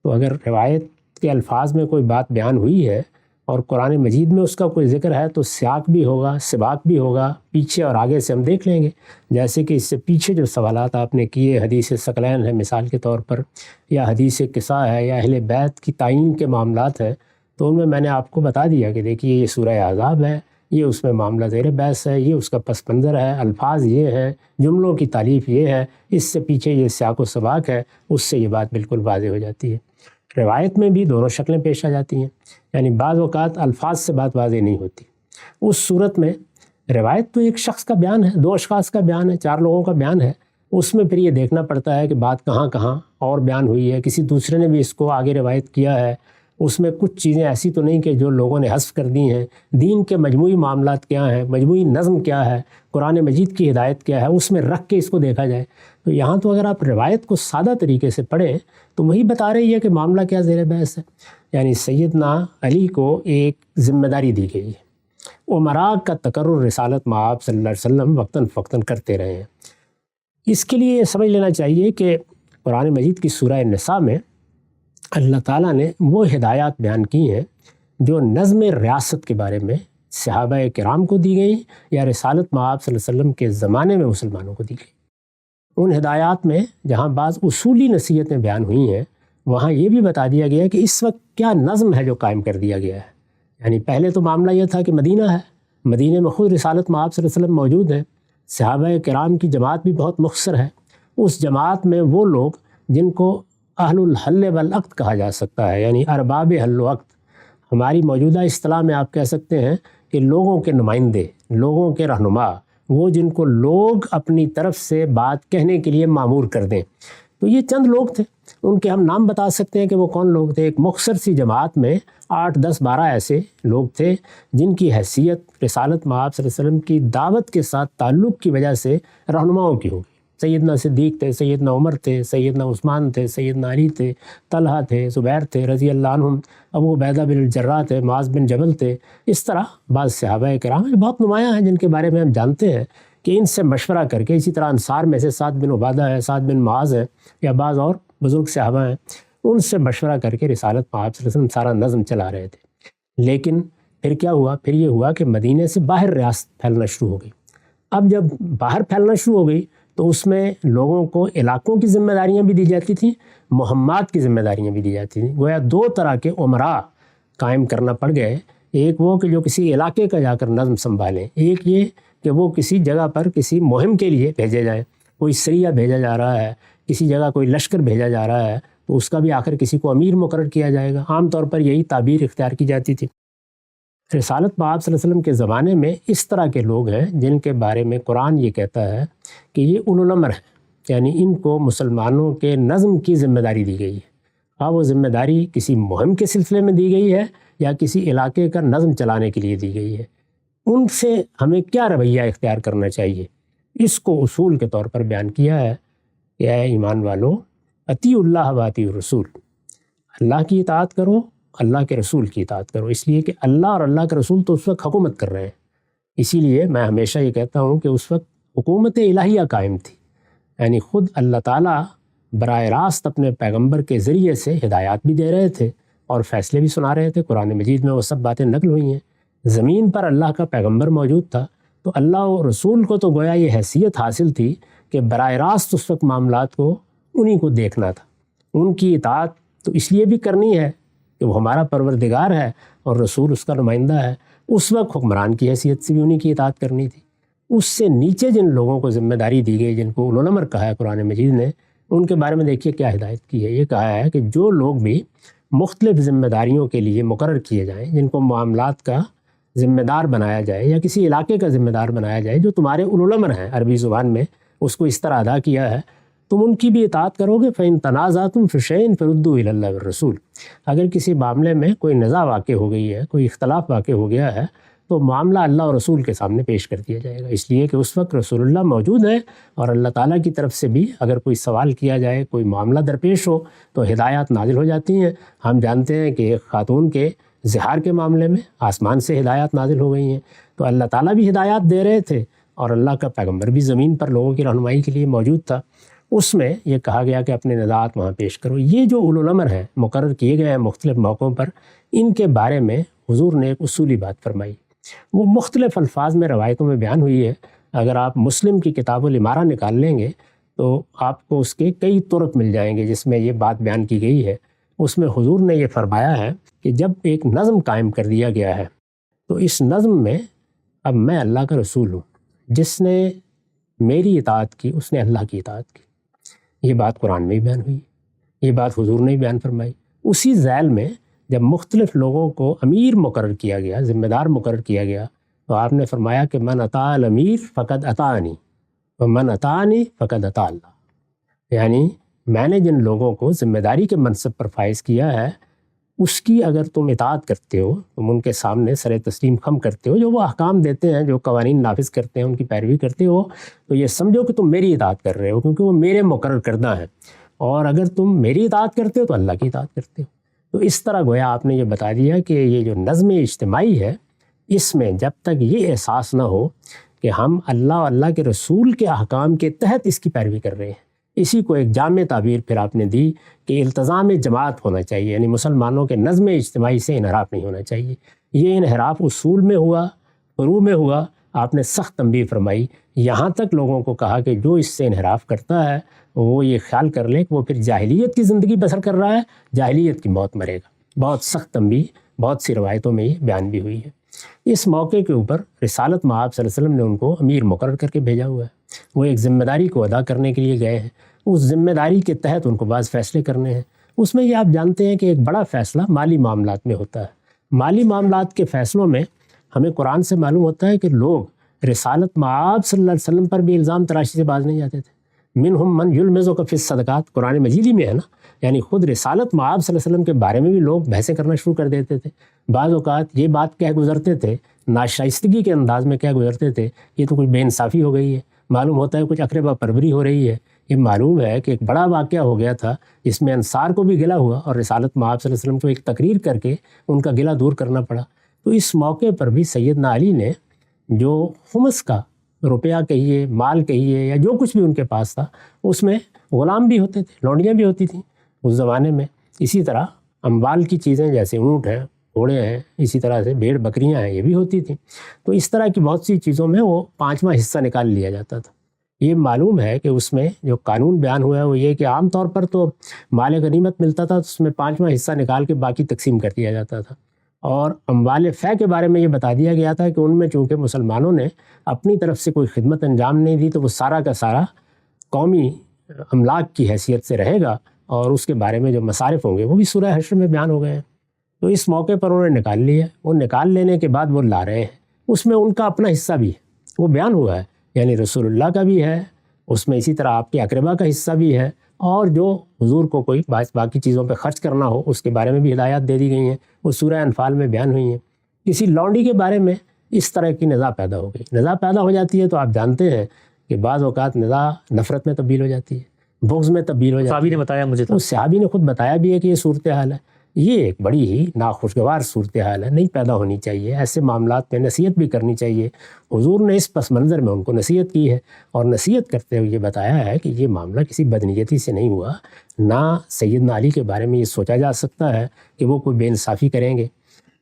تو اگر روایت کے الفاظ میں کوئی بات بیان ہوئی ہے اور قرآن مجید میں اس کا کوئی ذکر ہے تو سیاق بھی ہوگا، سباق بھی ہوگا، پیچھے اور آگے سے ہم دیکھ لیں گے۔ جیسے کہ اس سے پیچھے جو سوالات آپ نے کیے، حدیث ثقلین ہے مثال کے طور پر، یا حدیث قصا ہے، یا اہل بیت کی تعین کے معاملات ہیں، تو ان میں نے آپ کو بتا دیا کہ دیکھیے یہ سورہ احزاب ہے، یہ اس میں معاملہ زیر بحث ہے، یہ اس کا پس منظر ہے، الفاظ یہ ہیں، جملوں کی تالیف یہ ہے، اس سے پیچھے یہ سیاق و سباق ہے، اس سے یہ بات بالکل واضح ہو جاتی ہے۔ روایت میں بھی دونوں شکلیں پیش آ جاتی ہیں، یعنی بعض اوقات الفاظ سے بات واضح نہیں ہوتی۔ اس صورت میں روایت تو ایک شخص کا بیان ہے، دو اشخاص کا بیان ہے، چار لوگوں کا بیان ہے، اس میں پھر یہ دیکھنا پڑتا ہے کہ بات کہاں کہاں اور بیان ہوئی ہے، کسی دوسرے نے بھی اس کو آگے روایت کیا ہے، اس میں کچھ چیزیں ایسی تو نہیں کہ جو لوگوں نے حذف کر دی ہیں۔ دین کے مجموعی معاملات کیا ہیں، مجموعی نظم کیا ہے، قرآن مجید کی ہدایت کیا ہے، اس میں رکھ کے اس کو دیکھا جائے۔ تو یہاں تو اگر آپ روایت کو سادہ طریقے سے پڑھیں تو وہی بتا رہی ہے کہ معاملہ کیا زیر بحث ہے۔ یعنی سیدنا علی کو ایک ذمہ داری دی گئی ہے، امراء کا تقرر رسالت میں آپ صلی اللہ علیہ وسلم وقتاً فوقتاً کرتے رہے ہیں۔ اس کے لیے یہ سمجھ لینا چاہیے کہ قرآن مجید کی سورہ نساء میں اللہ تعالیٰ نے وہ ہدایات بیان کی ہیں جو نظم ریاست کے بارے میں صحابہ کرام کو دی گئی یا رسالت مآب صلی اللہ علیہ وسلم کے زمانے میں مسلمانوں کو دی گئی۔ ان ہدایات میں جہاں بعض اصولی نصیحتیں بیان ہوئی ہیں، وہاں یہ بھی بتا دیا گیا کہ اس وقت کیا نظم ہے جو قائم کر دیا گیا ہے۔ یعنی پہلے تو معاملہ یہ تھا کہ مدینہ ہے، مدینہ میں خود رسالت مآب صلی اللہ علیہ وسلم موجود ہیں، صحابہ کرام کی جماعت بھی بہت مختصر ہے، اس جماعت میں وہ لوگ جن کو اہل الحل والعقد کہا جا سکتا ہے، یعنی ارباب حل و عقد، ہماری موجودہ اصطلاح میں آپ کہہ سکتے ہیں کہ لوگوں کے نمائندے، لوگوں کے رہنما، وہ جن کو لوگ اپنی طرف سے بات کہنے کے لیے مامور کر دیں۔ تو یہ چند لوگ تھے، ان کے ہم نام بتا سکتے ہیں کہ وہ کون لوگ تھے۔ ایک مختصر سی جماعت میں 8، 10، 12 ایسے لوگ تھے جن کی حیثیت رسالت مآب صلی اللہ علیہ وسلم کی دعوت کے ساتھ تعلق کی وجہ سے رہنماؤں کی ہوگی۔ سیدنا صدیق تھے، سیدنا عمر تھے، سیدنا عثمان تھے، سیدنا علی تھے، طلحہ تھے، زبیر تھے رضی اللہ عنہم، ابو عبیدہ بن الجراح تھے، معاذ بن جبل تھے۔ اس طرح بعض صحابہ کرام بہت نمایاں ہیں جن کے بارے میں ہم جانتے ہیں کہ ان سے مشورہ کر کے، اسی طرح انصار میں سے سعد بن عبادہ ہے، سعد بن معاذ ہے، یا بعض اور بزرگ صحابہ ہیں، ان سے مشورہ کر کے رسالت مآب صلی اللہ علیہ وسلم سارا نظم چلا رہے تھے۔ لیکن پھر کیا ہوا؟ پھر یہ ہوا کہ مدینے سے باہر ریاست پھیلنا شروع ہو گئی۔ اب جب باہر پھیلنا شروع ہو گئی تو اس میں لوگوں کو علاقوں کی ذمہ داریاں بھی دی جاتی تھیں، مہمات کی ذمہ داریاں بھی دی جاتی تھیں۔ گویا دو طرح کے امراء قائم کرنا پڑ گئے، ایک وہ کہ جو کسی علاقے کا جا کر نظم سنبھالیں، ایک یہ کہ وہ کسی جگہ پر کسی مہم کے لیے بھیجے جائیں۔ کوئی سریہ بھیجا جا رہا ہے، کسی جگہ کوئی لشکر بھیجا جا رہا ہے، تو اس کا بھی آخر کسی کو امیر مقرر کیا جائے گا۔ عام طور پر یہی تعبیر اختیار کی جاتی تھی۔ رسالت مآب صلی اللہ علیہ وسلم کے زمانے میں اس طرح کے لوگ ہیں جن کے بارے میں قرآن یہ کہتا ہے کہ یہ اولو الامر ہیں، یعنی ان کو مسلمانوں کے نظم کی ذمہ داری دی گئی ہے۔ ہاں، وہ ذمہ داری کسی مہم کے سلسلے میں دی گئی ہے یا کسی علاقے کا نظم چلانے کے لیے دی گئی ہے۔ ان سے ہمیں کیا رویہ اختیار کرنا چاہیے، اس کو اصول کے طور پر بیان کیا ہے کہ اے ایمان والو، اطیعوا اللہ و اطیعوا الرسول، اللہ کی اطاعت کرو، اللہ کے رسول کی اطاعت کرو، اس لیے کہ اللہ اور اللہ کے رسول تو اس وقت حکومت کر رہے ہیں۔ اسی لیے میں ہمیشہ یہ کہتا ہوں کہ اس وقت حکومت الہیہ قائم تھی، یعنی خود اللہ تعالیٰ براہ راست اپنے پیغمبر کے ذریعے سے ہدایات بھی دے رہے تھے اور فیصلے بھی سنا رہے تھے۔ قرآن مجید میں وہ سب باتیں نقل ہوئی ہیں۔ زمین پر اللہ کا پیغمبر موجود تھا، تو اللہ و رسول کو تو گویا یہ حیثیت حاصل تھی کہ براہ راست اس وقت معاملات کو انہی کو دیکھنا تھا۔ ان کی اطاعت تو اس لیے بھی کرنی ہے کہ وہ ہمارا پروردگار ہے اور رسول اس کا نمائندہ ہے۔ اس وقت حکمران کی حیثیت سے بھی انہی کی اطاعت کرنی تھی۔ اس سے نیچے جن لوگوں کو ذمہ داری دی گئی، جن کو اولو الامر کہا ہے قرآن مجید نے، ان کے بارے میں دیکھیے کیا ہدایت کی ہے۔ یہ کہا ہے کہ جو لوگ بھی مختلف ذمہ داریوں کے لیے مقرر کیے جائیں، جن کو معاملات کا ذمہ دار بنایا جائے یا کسی علاقے کا ذمہ دار بنایا جائے، جو تمہارے اولو الامر ہیں، عربی زبان میں اس کو اس طرح ادا کیا ہے، تم ان کی بھی اطاعت کرو گے۔ فَإِن تَنَازَعْتُمْ فِي شَيْءٍ فَرُدُّوهُ إِلَى اللَّهِ وَالرَّسُولِ، اگر کسی معاملے میں کوئی نزاع واقع ہو گئی ہے، کوئی اختلاف واقع ہو گیا ہے، تو معاملہ اللہ اور رسول کے سامنے پیش کر دیا جائے گا، اس لیے کہ اس وقت رسول اللہ موجود ہیں اور اللہ تعالیٰ کی طرف سے بھی اگر کوئی سوال کیا جائے، کوئی معاملہ درپیش ہو تو ہدایات نازل ہو جاتی ہیں۔ ہم جانتے ہیں کہ ایک خاتون کے زہار کے معاملے میں آسمان سے ہدایات نازل ہو گئی ہیں، تو اللہ تعالیٰ بھی ہدایات دے رہے تھے اور اللہ کا پیغمبر بھی زمین پر لوگوں کی رہنمائی کے لیے موجود تھا۔ اس میں یہ کہا گیا کہ اپنے نزاعات وہاں پیش کرو۔ یہ جو اولو الامر ہیں مقرر کیے گئے ہیں مختلف موقعوں پر، ان کے بارے میں حضور نے ایک اصولی بات فرمائی، وہ مختلف الفاظ میں روایتوں میں بیان ہوئی ہے. اگر آپ مسلم کی کتاب الامارہ نکال لیں گے تو آپ کو اس کے کئی طرق مل جائیں گے جس میں یہ بات بیان کی گئی ہے. اس میں حضور نے یہ فرمایا ہے کہ جب ایک نظم قائم کر دیا گیا ہے تو اس نظم میں اب میں اللہ کا رسول ہوں، جس نے میری اطاعت کی اس نے اللہ کی اطاعت کی. یہ بات قرآن میں ہی بیان ہوئی، یہ بات حضور نے ہی بیان فرمائی. اسی ذیل میں جب مختلف لوگوں کو امیر مقرر کیا گیا، ذمہ دار مقرر کیا گیا، تو آپ نے فرمایا کہ من اطاع الامیر فقد اطاعنی ومن اطاعنی فقد اطاع اللہ. یعنی میں نے جن لوگوں کو ذمہ داری کے منصب پر فائز کیا ہے اس کی اگر تم اطاعت کرتے ہو، تم ان کے سامنے سر تسلیم خم کرتے ہو، جو وہ احکام دیتے ہیں، جو قوانین نافذ کرتے ہیں، ان کی پیروی کرتے ہو، تو یہ سمجھو کہ تم میری اطاعت کر رہے ہو، کیونکہ وہ میرے مقرر کردہ ہیں. اور اگر تم میری اطاعت کرتے ہو تو اللہ کی اطاعت کرتے ہو. تو اس طرح گویا آپ نے یہ بتا دیا کہ یہ جو نظم اجتماعی ہے، اس میں جب تک یہ احساس نہ ہو کہ ہم اللہ اور اللہ کے رسول کے احکام کے تحت اس کی پیروی کر رہے ہیں، اسی کو ایک جامع تعبیر پھر آپ نے دی کہ التزام جماعت ہونا چاہیے، یعنی مسلمانوں کے نظم اجتماعی سے انحراف نہیں ہونا چاہیے. یہ انحراف اصول میں ہوا، فروع میں ہوا. آپ نے سخت تنبیہ فرمائی، یہاں تک لوگوں کو کہا کہ جو اس سے انحراف کرتا ہے وہ یہ خیال کر لے کہ وہ پھر جاہلیت کی زندگی بسر کر رہا ہے، جاہلیت کی موت مرے گا. بہت سخت تنبیہ بہت سی روایتوں میں یہ بیان بھی ہوئی ہے. اس موقع کے اوپر رسالت مآب صلی اللہ علیہ وسلم نے ان کو امیر مقرر کر کے بھیجا ہوا ہے. وہ ایک ذمہ داری کو ادا کرنے کے لیے گئے ہیں، اس ذمہ داری کے تحت ان کو بعض فیصلے کرنے ہیں. اس میں یہ آپ جانتے ہیں کہ ایک بڑا فیصلہ مالی معاملات میں ہوتا ہے. مالی معاملات کے فیصلوں میں ہمیں قرآن سے معلوم ہوتا ہے کہ لوگ رسالت مآب صلی اللہ علیہ وسلم پر بھی الزام تراشی سے باز نہیں جاتے تھے. منہم من یلمزک فی الصدقات قرآن مجید ہی میں ہے نا، یعنی خود رسالت مآب صلی اللہ علیہ وسلم کے بارے میں بھی لوگ بحثیں کرنا شروع کر دیتے تھے. بعض اوقات یہ بات کہہ گزرتے تھے، ناشائستگی کے انداز میں کہہ گزرتے تھے یہ تو کچھ بے انصافی ہو گئی ہے، معلوم ہوتا ہے کچھ اقربا پروری ہو رہی ہے. یہ معلوم ہے کہ ایک بڑا واقعہ ہو گیا تھا جس میں انصار کو بھی گلہ ہوا اور رسالت مآب صلی اللہ علیہ وسلم کو ایک تقریر کر کے ان کا گلہ دور کرنا پڑا. تو اس موقع پر بھی سیدنا علی نے جو خمس کا روپیہ کہیے، مال کہیے، یا جو کچھ بھی ان کے پاس تھا، اس میں غلام بھی ہوتے تھے، لونڈیاں بھی ہوتی تھیں اس زمانے میں. اسی طرح اموال کی چیزیں جیسے اونٹ ہیں، گھوڑے ہیں، اسی طرح سے بھیڑ بکریاں ہیں، یہ بھی ہوتی تھیں. تو اس طرح کی بہت سی چیزوں میں وہ 5واں حصہ نکال لیا جاتا تھا. یہ معلوم ہے کہ اس میں جو قانون بیان ہوا ہے وہ یہ کہ عام طور پر تو مال غنیمت ملتا تھا تو اس میں 5واں حصہ نکال کے باقی تقسیم کر دیا جاتا تھا. اور اموال فے کے بارے میں یہ بتا دیا گیا تھا کہ ان میں چونکہ مسلمانوں نے اپنی طرف سے کوئی خدمت انجام نہیں دی تو وہ سارا کا سارا قومی املاک کی حیثیت سے رہے گا، اور اس کے بارے میں جو مصارف ہوں گے وہ بھی سورہ حشر میں بیان ہو گئے ہیں. تو اس موقع پر انہوں نے نکال لیا. وہ نکال لینے کے بعد وہ لا رہے ہیں، اس میں ان کا اپنا حصہ بھی ہے، وہ بیان ہوا ہے، یعنی رسول اللہ کا بھی ہے، اس میں اسی طرح آپ کے اقربا کا حصہ بھی ہے، اور جو حضور کو کوئی باقی چیزوں پہ خرچ کرنا ہو اس کے بارے میں بھی ہدایات دے دی گئی ہیں، وہ سورہ انفال میں بیان ہوئی ہیں. کسی لونڈی کے بارے میں اس طرح کی نزاع پیدا ہو گئی. نزاع پیدا ہو جاتی ہے تو آپ جانتے ہیں کہ بعض اوقات نزاع نفرت میں تبدیل ہو جاتی ہے، بغض میں تبدیل ہو جاتی ہے. صحابی نے بتایا مجھے، تو صحابی نے خود بتایا بھی ہے کہ یہ صورتحال ہے. یہ ایک بڑی ہی ناخوشگوار صورتحال ہے، نہیں پیدا ہونی چاہیے. ایسے معاملات میں نصیحت بھی کرنی چاہیے. حضور نے اس پس منظر میں ان کو نصیحت کی ہے، اور نصیحت کرتے ہوئے یہ بتایا ہے کہ یہ معاملہ کسی بدنیتی سے نہیں ہوا. نہ سیدنا علی کے بارے میں یہ سوچا جا سکتا ہے کہ وہ کوئی بے انصافی کریں گے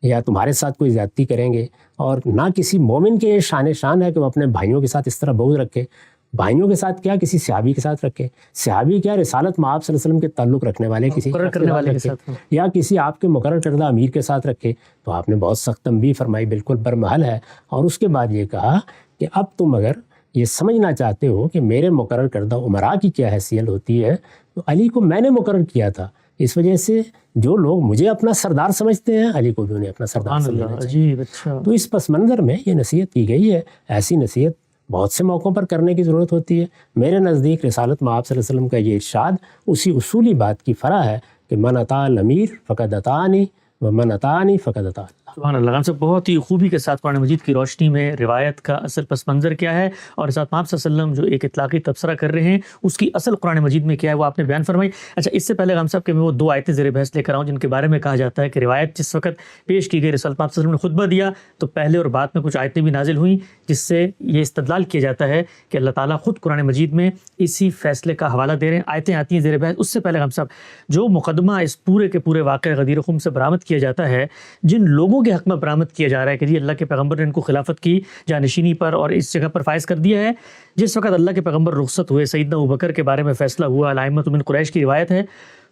یا تمہارے ساتھ کوئی زیادتی کریں گے، اور نہ کسی مومن کے شان ہے کہ وہ اپنے بھائیوں کے ساتھ اس طرح بغض رکھے. بھائیوں کے ساتھ کیا، کسی صحابی کے ساتھ رکھے. صحابی کیا، رسالت مآب صلی اللہ علیہ وسلم کے تعلق رکھنے والے کسی مقرر کرنے والے کے ساتھ، یا کسی آپ کے مقرر کردہ امیر کے ساتھ رکھے. تو آپ نے بہت سخت تنبیہ فرمائی، بالکل برمحل ہے. اور اس کے بعد یہ کہا کہ اب تم اگر یہ سمجھنا چاہتے ہو کہ میرے مقرر کردہ عمراء کی کیا حیثیت ہوتی ہے، تو علی کو میں نے مقرر کیا تھا. اس وجہ سے جو لوگ مجھے اپنا سردار سمجھتے ہیں، علی کو بھی انہیں اپنا سردار سمجھنا چاہیے. تو اس پس منظر میں یہ نصیحت کی گئی ہے. ایسی نصیحت بہت سے موقعوں پر کرنے کی ضرورت ہوتی ہے. میرے نزدیک رسالت مآب صلی اللہ علیہ وسلم کا یہ ارشاد اسی اصولی بات کی فرع ہے کہ من اطاع الامیر فقد اطاعنی ومن اطاعنی فقد اطاع اللہ. سبحان اللہ. ہم سب بہت ہی خوبی کے ساتھ قرآن مجید کی روشنی میں روایت کا اصل پس منظر کیا ہے اور رسالت مآب صلی اللہ علیہ وسلم جو ایک اطلاقی تبصرہ کر رہے ہیں اس کی اصل قرآن مجید میں کیا ہے وہ آپ نے بیان فرمائی. اچھا، اس سے پہلے ہم صاحب کہ میں وہ 2 آیتیں زیر بحث لے کر آؤں جن کے بارے میں کہا جاتا ہے کہ روایت جس وقت پیش کی گئی، رسالت مآب صلی اللہ علیہ وسلم نے خطبہ دیا تو پہلے اور بعد میں کچھ آیتیں بھی نازل ہوئیں جس سے یہ استدلال کیا جاتا ہے کہ اللہ تعالیٰ خود قرآن مجید میں اسی فیصلے کا حوالہ دے رہے ہیں. آیتیں آتی ہیں زیر بحث. اس سے پہلے ہم صاحب جو مقدمہ اس پورے کے پورے واقعہ غدیر خم سے برآمد کیا جاتا ہے، جن لوگوں کے حق میں برآمد کیا جا رہا ہے کہ جی اللہ کے پیغمبر نے ان کو خلافت کی جانشینی پر اور اس جگہ پر فائز کر دیا ہے. جس وقت اللہ کے پیغمبر رخصت ہوئے، سیدنا ابوبکر کے بارے میں فیصلہ ہوا، الائمۃ من قریش کی روایت ہے،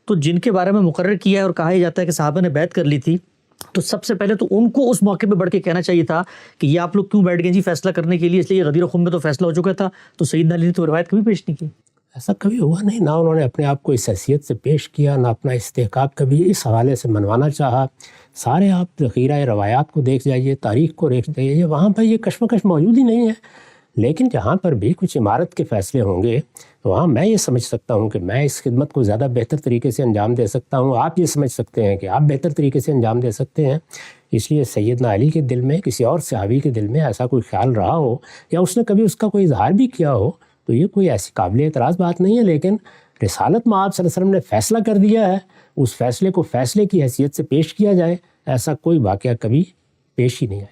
تو جن کے بارے میں مقرر کیا ہے اور کہا جاتا ہے کہ صحابہ نے بیعت کر لی تھی، تو سب سے پہلے تو ان کو اس موقع پہ بڑھ کے کہنا چاہیے تھا کہ یہ آپ لوگ کیوں بیٹھ گئے جی فیصلہ کرنے کے لیے، اس لیے غدیر خم میں تو فیصلہ ہو چکا تھا. تو سیدنا علی نے تو روایت کبھی پیش نہیں کی. ایسا کبھی ہوا نہیں، نہ انہوں نے اپنے آپ کو اس حیثیت سے پیش کیا، نہ اپنا استحقاق کبھی اس حوالے سے منوانا چاہا. سارے آپ ذخیرہ روایات کو دیکھ جائیے، تاریخ کو دیکھ جائیے، وہاں پر یہ کشمکش موجود ہی نہیں ہے. لیکن جہاں پر بھی کچھ عمارت کے فیصلے ہوں گے وہاں میں یہ سمجھ سکتا ہوں کہ میں اس خدمت کو زیادہ بہتر طریقے سے انجام دے سکتا ہوں، آپ یہ سمجھ سکتے ہیں کہ آپ بہتر طریقے سے انجام دے سکتے ہیں. اس لیے سیدنا علی کے دل میں، کسی اور صحابی کے دل میں ایسا کوئی خیال رہا ہو یا اس نے کبھی اس کا کوئی اظہار بھی کیا ہو تو یہ کوئی ایسی قابل اعتراض بات نہیں ہے. لیکن رسالت میں آپ صلی اللہ علیہ وسلم نے فیصلہ کر دیا ہے، اس فیصلے کو فیصلے کی حیثیت سے پیش کیا جائے، ایسا کوئی واقعہ کبھی پیش ہی نہیں آیا.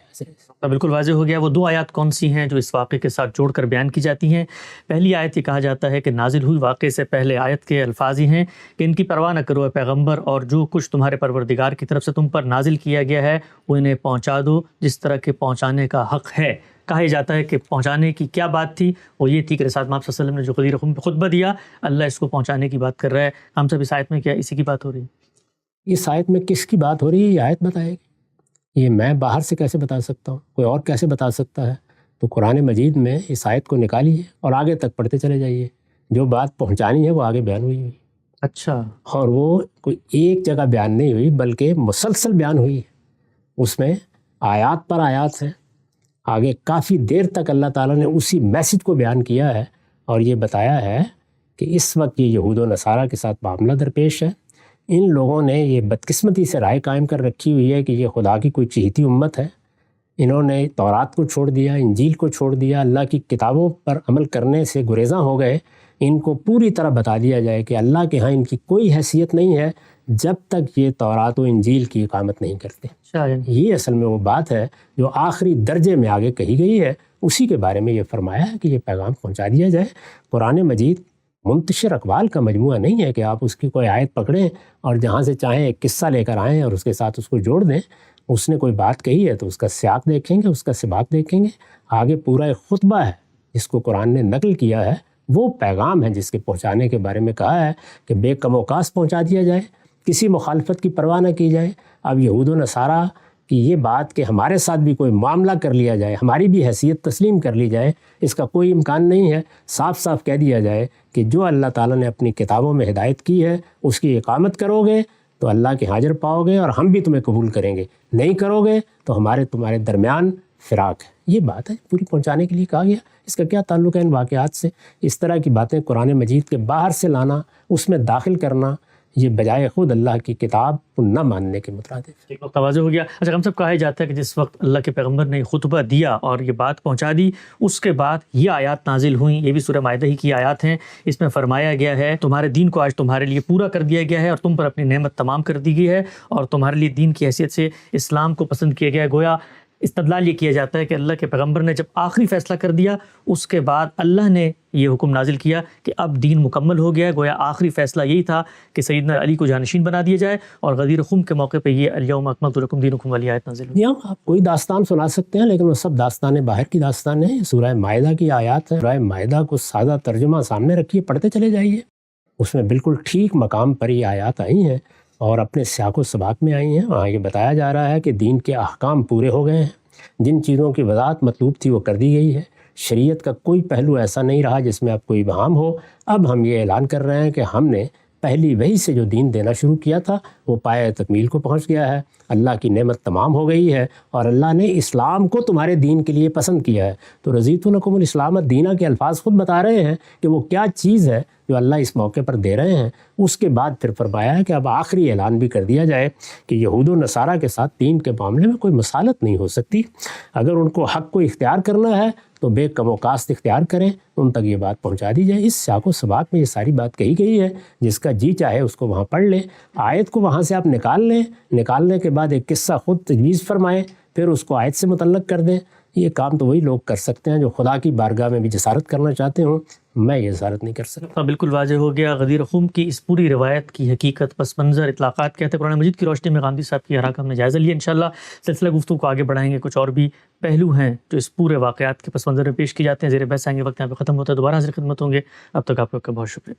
بالکل واضح ہو گیا. وہ دو آیات کون سی ہیں جو اس واقعے کے ساتھ جوڑ کر بیان کی جاتی ہیں؟ پہلی آیت یہ کہا جاتا ہے کہ نازل ہوئی واقعے سے پہلے آیت کے الفاظ ہی ہیں کہ ان کی پرواہ نہ کرو اے پیغمبر، اور جو کچھ تمہارے پروردگار کی طرف سے تم پر نازل کیا گیا ہے وہ انہیں پہنچا دو جس طرح کے پہنچانے کا حق ہے. کہا جاتا ہے کہ پہنچانے کی کیا بات تھی؟ وہ یہ تھی کہ رسالت میں آپ صلی اللہ علیہ وسلم نے جو غدیر خم پہ خطبہ دیا، اللہ اس کو پہنچانے کی بات کر رہا ہے. ہم سب اس آیت میں کیا اسی کی بات ہو رہی ہے؟ اس آیت میں کس کی بات ہو رہی ہے یہ آیت بتائے گی. یہ میں باہر سے کیسے بتا سکتا ہوں، کوئی اور کیسے بتا سکتا ہے؟ تو قرآن مجید میں اس آیت کو نکالیے اور آگے تک پڑھتے چلے جائیے. جو بات پہنچانی ہے وہ آگے بیان ہوئی. اچھا. اور وہ کوئی ایک جگہ بیان نہیں ہوئی بلکہ مسلسل بیان ہوئی. اس میں آیات پر آیات ہیں، آگے کافی دیر تک اللہ تعالیٰ نے اسی میسج کو بیان کیا ہے اور یہ بتایا ہے کہ اس وقت یہ یہود و نصارہ کے ساتھ معاملہ درپیش ہے. ان لوگوں نے یہ بدقسمتی سے رائے قائم کر رکھی ہوئی ہے کہ یہ خدا کی کوئی چہیتی امت ہے. انہوں نے تورات کو چھوڑ دیا، انجیل کو چھوڑ دیا، اللہ کی کتابوں پر عمل کرنے سے گریزاں ہو گئے. ان کو پوری طرح بتا دیا جائے کہ اللہ کے ہاں ان کی کوئی حیثیت نہیں ہے جب تک یہ تورات و انجیل کی اقامت نہیں کرتے. یہ اصل میں وہ بات ہے جو آخری درجے میں آگے کہی گئی ہے، اسی کے بارے میں یہ فرمایا ہے کہ یہ پیغام پہنچا دیا جائے. قرآن مجید منتشر اقوال کا مجموعہ نہیں ہے کہ آپ اس کی کوئی آیت پکڑیں اور جہاں سے چاہیں ایک قصہ لے کر آئیں اور اس کے ساتھ اس کو جوڑ دیں. اس نے کوئی بات کہی ہے تو اس کا سیاق دیکھیں گے، اس کا سباق دیکھیں گے. آگے پورا ایک خطبہ ہے جس کو قرآن نے نقل کیا ہے، وہ پیغام ہے جس کے پہنچانے کے بارے میں کہا ہے کہ بے کم و کاس پہنچا دیا جائے، کسی مخالفت کی پرواہ نہ کی جائے. اب یہود و نصارہ کہ یہ بات کہ ہمارے ساتھ بھی کوئی معاملہ کر لیا جائے، ہماری بھی حیثیت تسلیم کر لی جائے، اس کا کوئی امکان نہیں ہے. صاف صاف کہہ دیا جائے کہ جو اللہ تعالیٰ نے اپنی کتابوں میں ہدایت کی ہے اس کی اقامت کرو گے تو اللہ کے حاضر پاؤ گے اور ہم بھی تمہیں قبول کریں گے، نہیں کرو گے تو تمہارے درمیان فراق ہے. یہ بات ہے پوری پہنچانے کے لیے کہا گیا. اس کا کیا تعلق ہے ان واقعات سے؟ اس طرح کی باتیں قرآن مجید کے باہر سے لانا، اس میں داخل کرنا، یہ بجائے خود اللہ کی کتاب کو نہ ماننے کے مترادف. ایک وقت واضح ہو گیا. اچھا، ہم سب کہا جاتا ہے کہ جس وقت اللہ کے پیغمبر نے خطبہ دیا اور یہ بات پہنچا دی، اس کے بعد یہ آیات نازل ہوئیں. یہ بھی سورہ مائدہ ہی کی آیات ہیں. اس میں فرمایا گیا ہے تمہارے دین کو آج تمہارے لیے پورا کر دیا گیا ہے اور تم پر اپنی نعمت تمام کر دی گئی ہے اور تمہارے لیے دین کی حیثیت سے اسلام کو پسند کیا گیا ہے. گویا استدلال یہ کیا جاتا ہے کہ اللہ کے پیغمبر نے جب آخری فیصلہ کر دیا اس کے بعد اللہ نے یہ حکم نازل کیا کہ اب دین مکمل ہو گیا ہے. گویا آخری فیصلہ یہی تھا کہ سیدنا علی کو جانشین بنا دیا جائے اور غدیر خم کے موقع پہ یہ الیوم اکملت لکم دینکم والی آیت نازل ہوئی. آپ کوئی داستان سنا سکتے ہیں لیکن وہ سب داستانیں باہر کی داستان ہیں. سورہ مائدہ کی آیات ہیں. سورہ مائدہ کو سادہ ترجمہ سامنے رکھیے، پڑھتے چلے جائیے. اس میں بالکل ٹھیک مقام پر یہ آیات آئی ہیں اور اپنے سیاق و سباق میں آئی ہیں. وہاں یہ بتایا جا رہا ہے کہ دین کے احکام پورے ہو گئے ہیں، جن چیزوں کی وضاحت مطلوب تھی وہ کر دی گئی ہے. شریعت کا کوئی پہلو ایسا نہیں رہا جس میں اب کوئی ابہام ہو. اب ہم یہ اعلان کر رہے ہیں کہ ہم نے پہلی وحی سے جو دین دینا شروع کیا تھا وہ پایہ تکمیل کو پہنچ گیا ہے. اللہ کی نعمت تمام ہو گئی ہے اور اللہ نے اسلام کو تمہارے دین کے لیے پسند کیا ہے. تو رضیت لکم الاسلام دینا کے الفاظ خود بتا رہے ہیں کہ وہ کیا چیز ہے جو اللہ اس موقع پر دے رہے ہیں. اس کے بعد پھر فرمایا ہے کہ اب آخری اعلان بھی کر دیا جائے کہ یہود و نصارہ کے ساتھ دین کے معاملے میں کوئی مصالحت نہیں ہو سکتی. اگر ان کو حق کو اختیار کرنا ہے تو بے کم و کاست اختیار کریں، ان تک یہ بات پہنچا دی جائے. اس سیاق و سباق میں یہ ساری بات کہی گئی ہے. جس کا جی چاہے اس کو وہاں پڑھ لیں. آیت کو وہاں سے آپ نکال لیں، نکالنے کے بعد ایک قصہ خود تجویز فرمائیں، پھر اس کو آیت سے متعلق کر دیں. یہ کام تو وہی لوگ کر سکتے ہیں جو خدا کی بارگاہ میں بھی جسارت کرنا چاہتے ہوں. میں یہ جسارت نہیں کر سکتا. بالکل واضح ہو گیا غدیر خم کی اس پوری روایت کی حقیقت، پس منظر، اطلاقات کہتے ہیں. قرآن مجید کی روشنی میں غامدی صاحب کی آراء کا ہم نے جائزہ لیا. انشاءاللہ سلسلہ گفتگو کو آگے بڑھائیں گے. کچھ اور بھی پہلو ہیں جو اس پورے واقعات کے پس منظر میں پیش کی جاتے ہیں. زیر بحث آئیں گے. وقت یہاں پہ ختم ہوتا ہے. دوبارہ حاضر خدمت ہوں گے. اب تک آپ لوگ کا بہت شکریہ.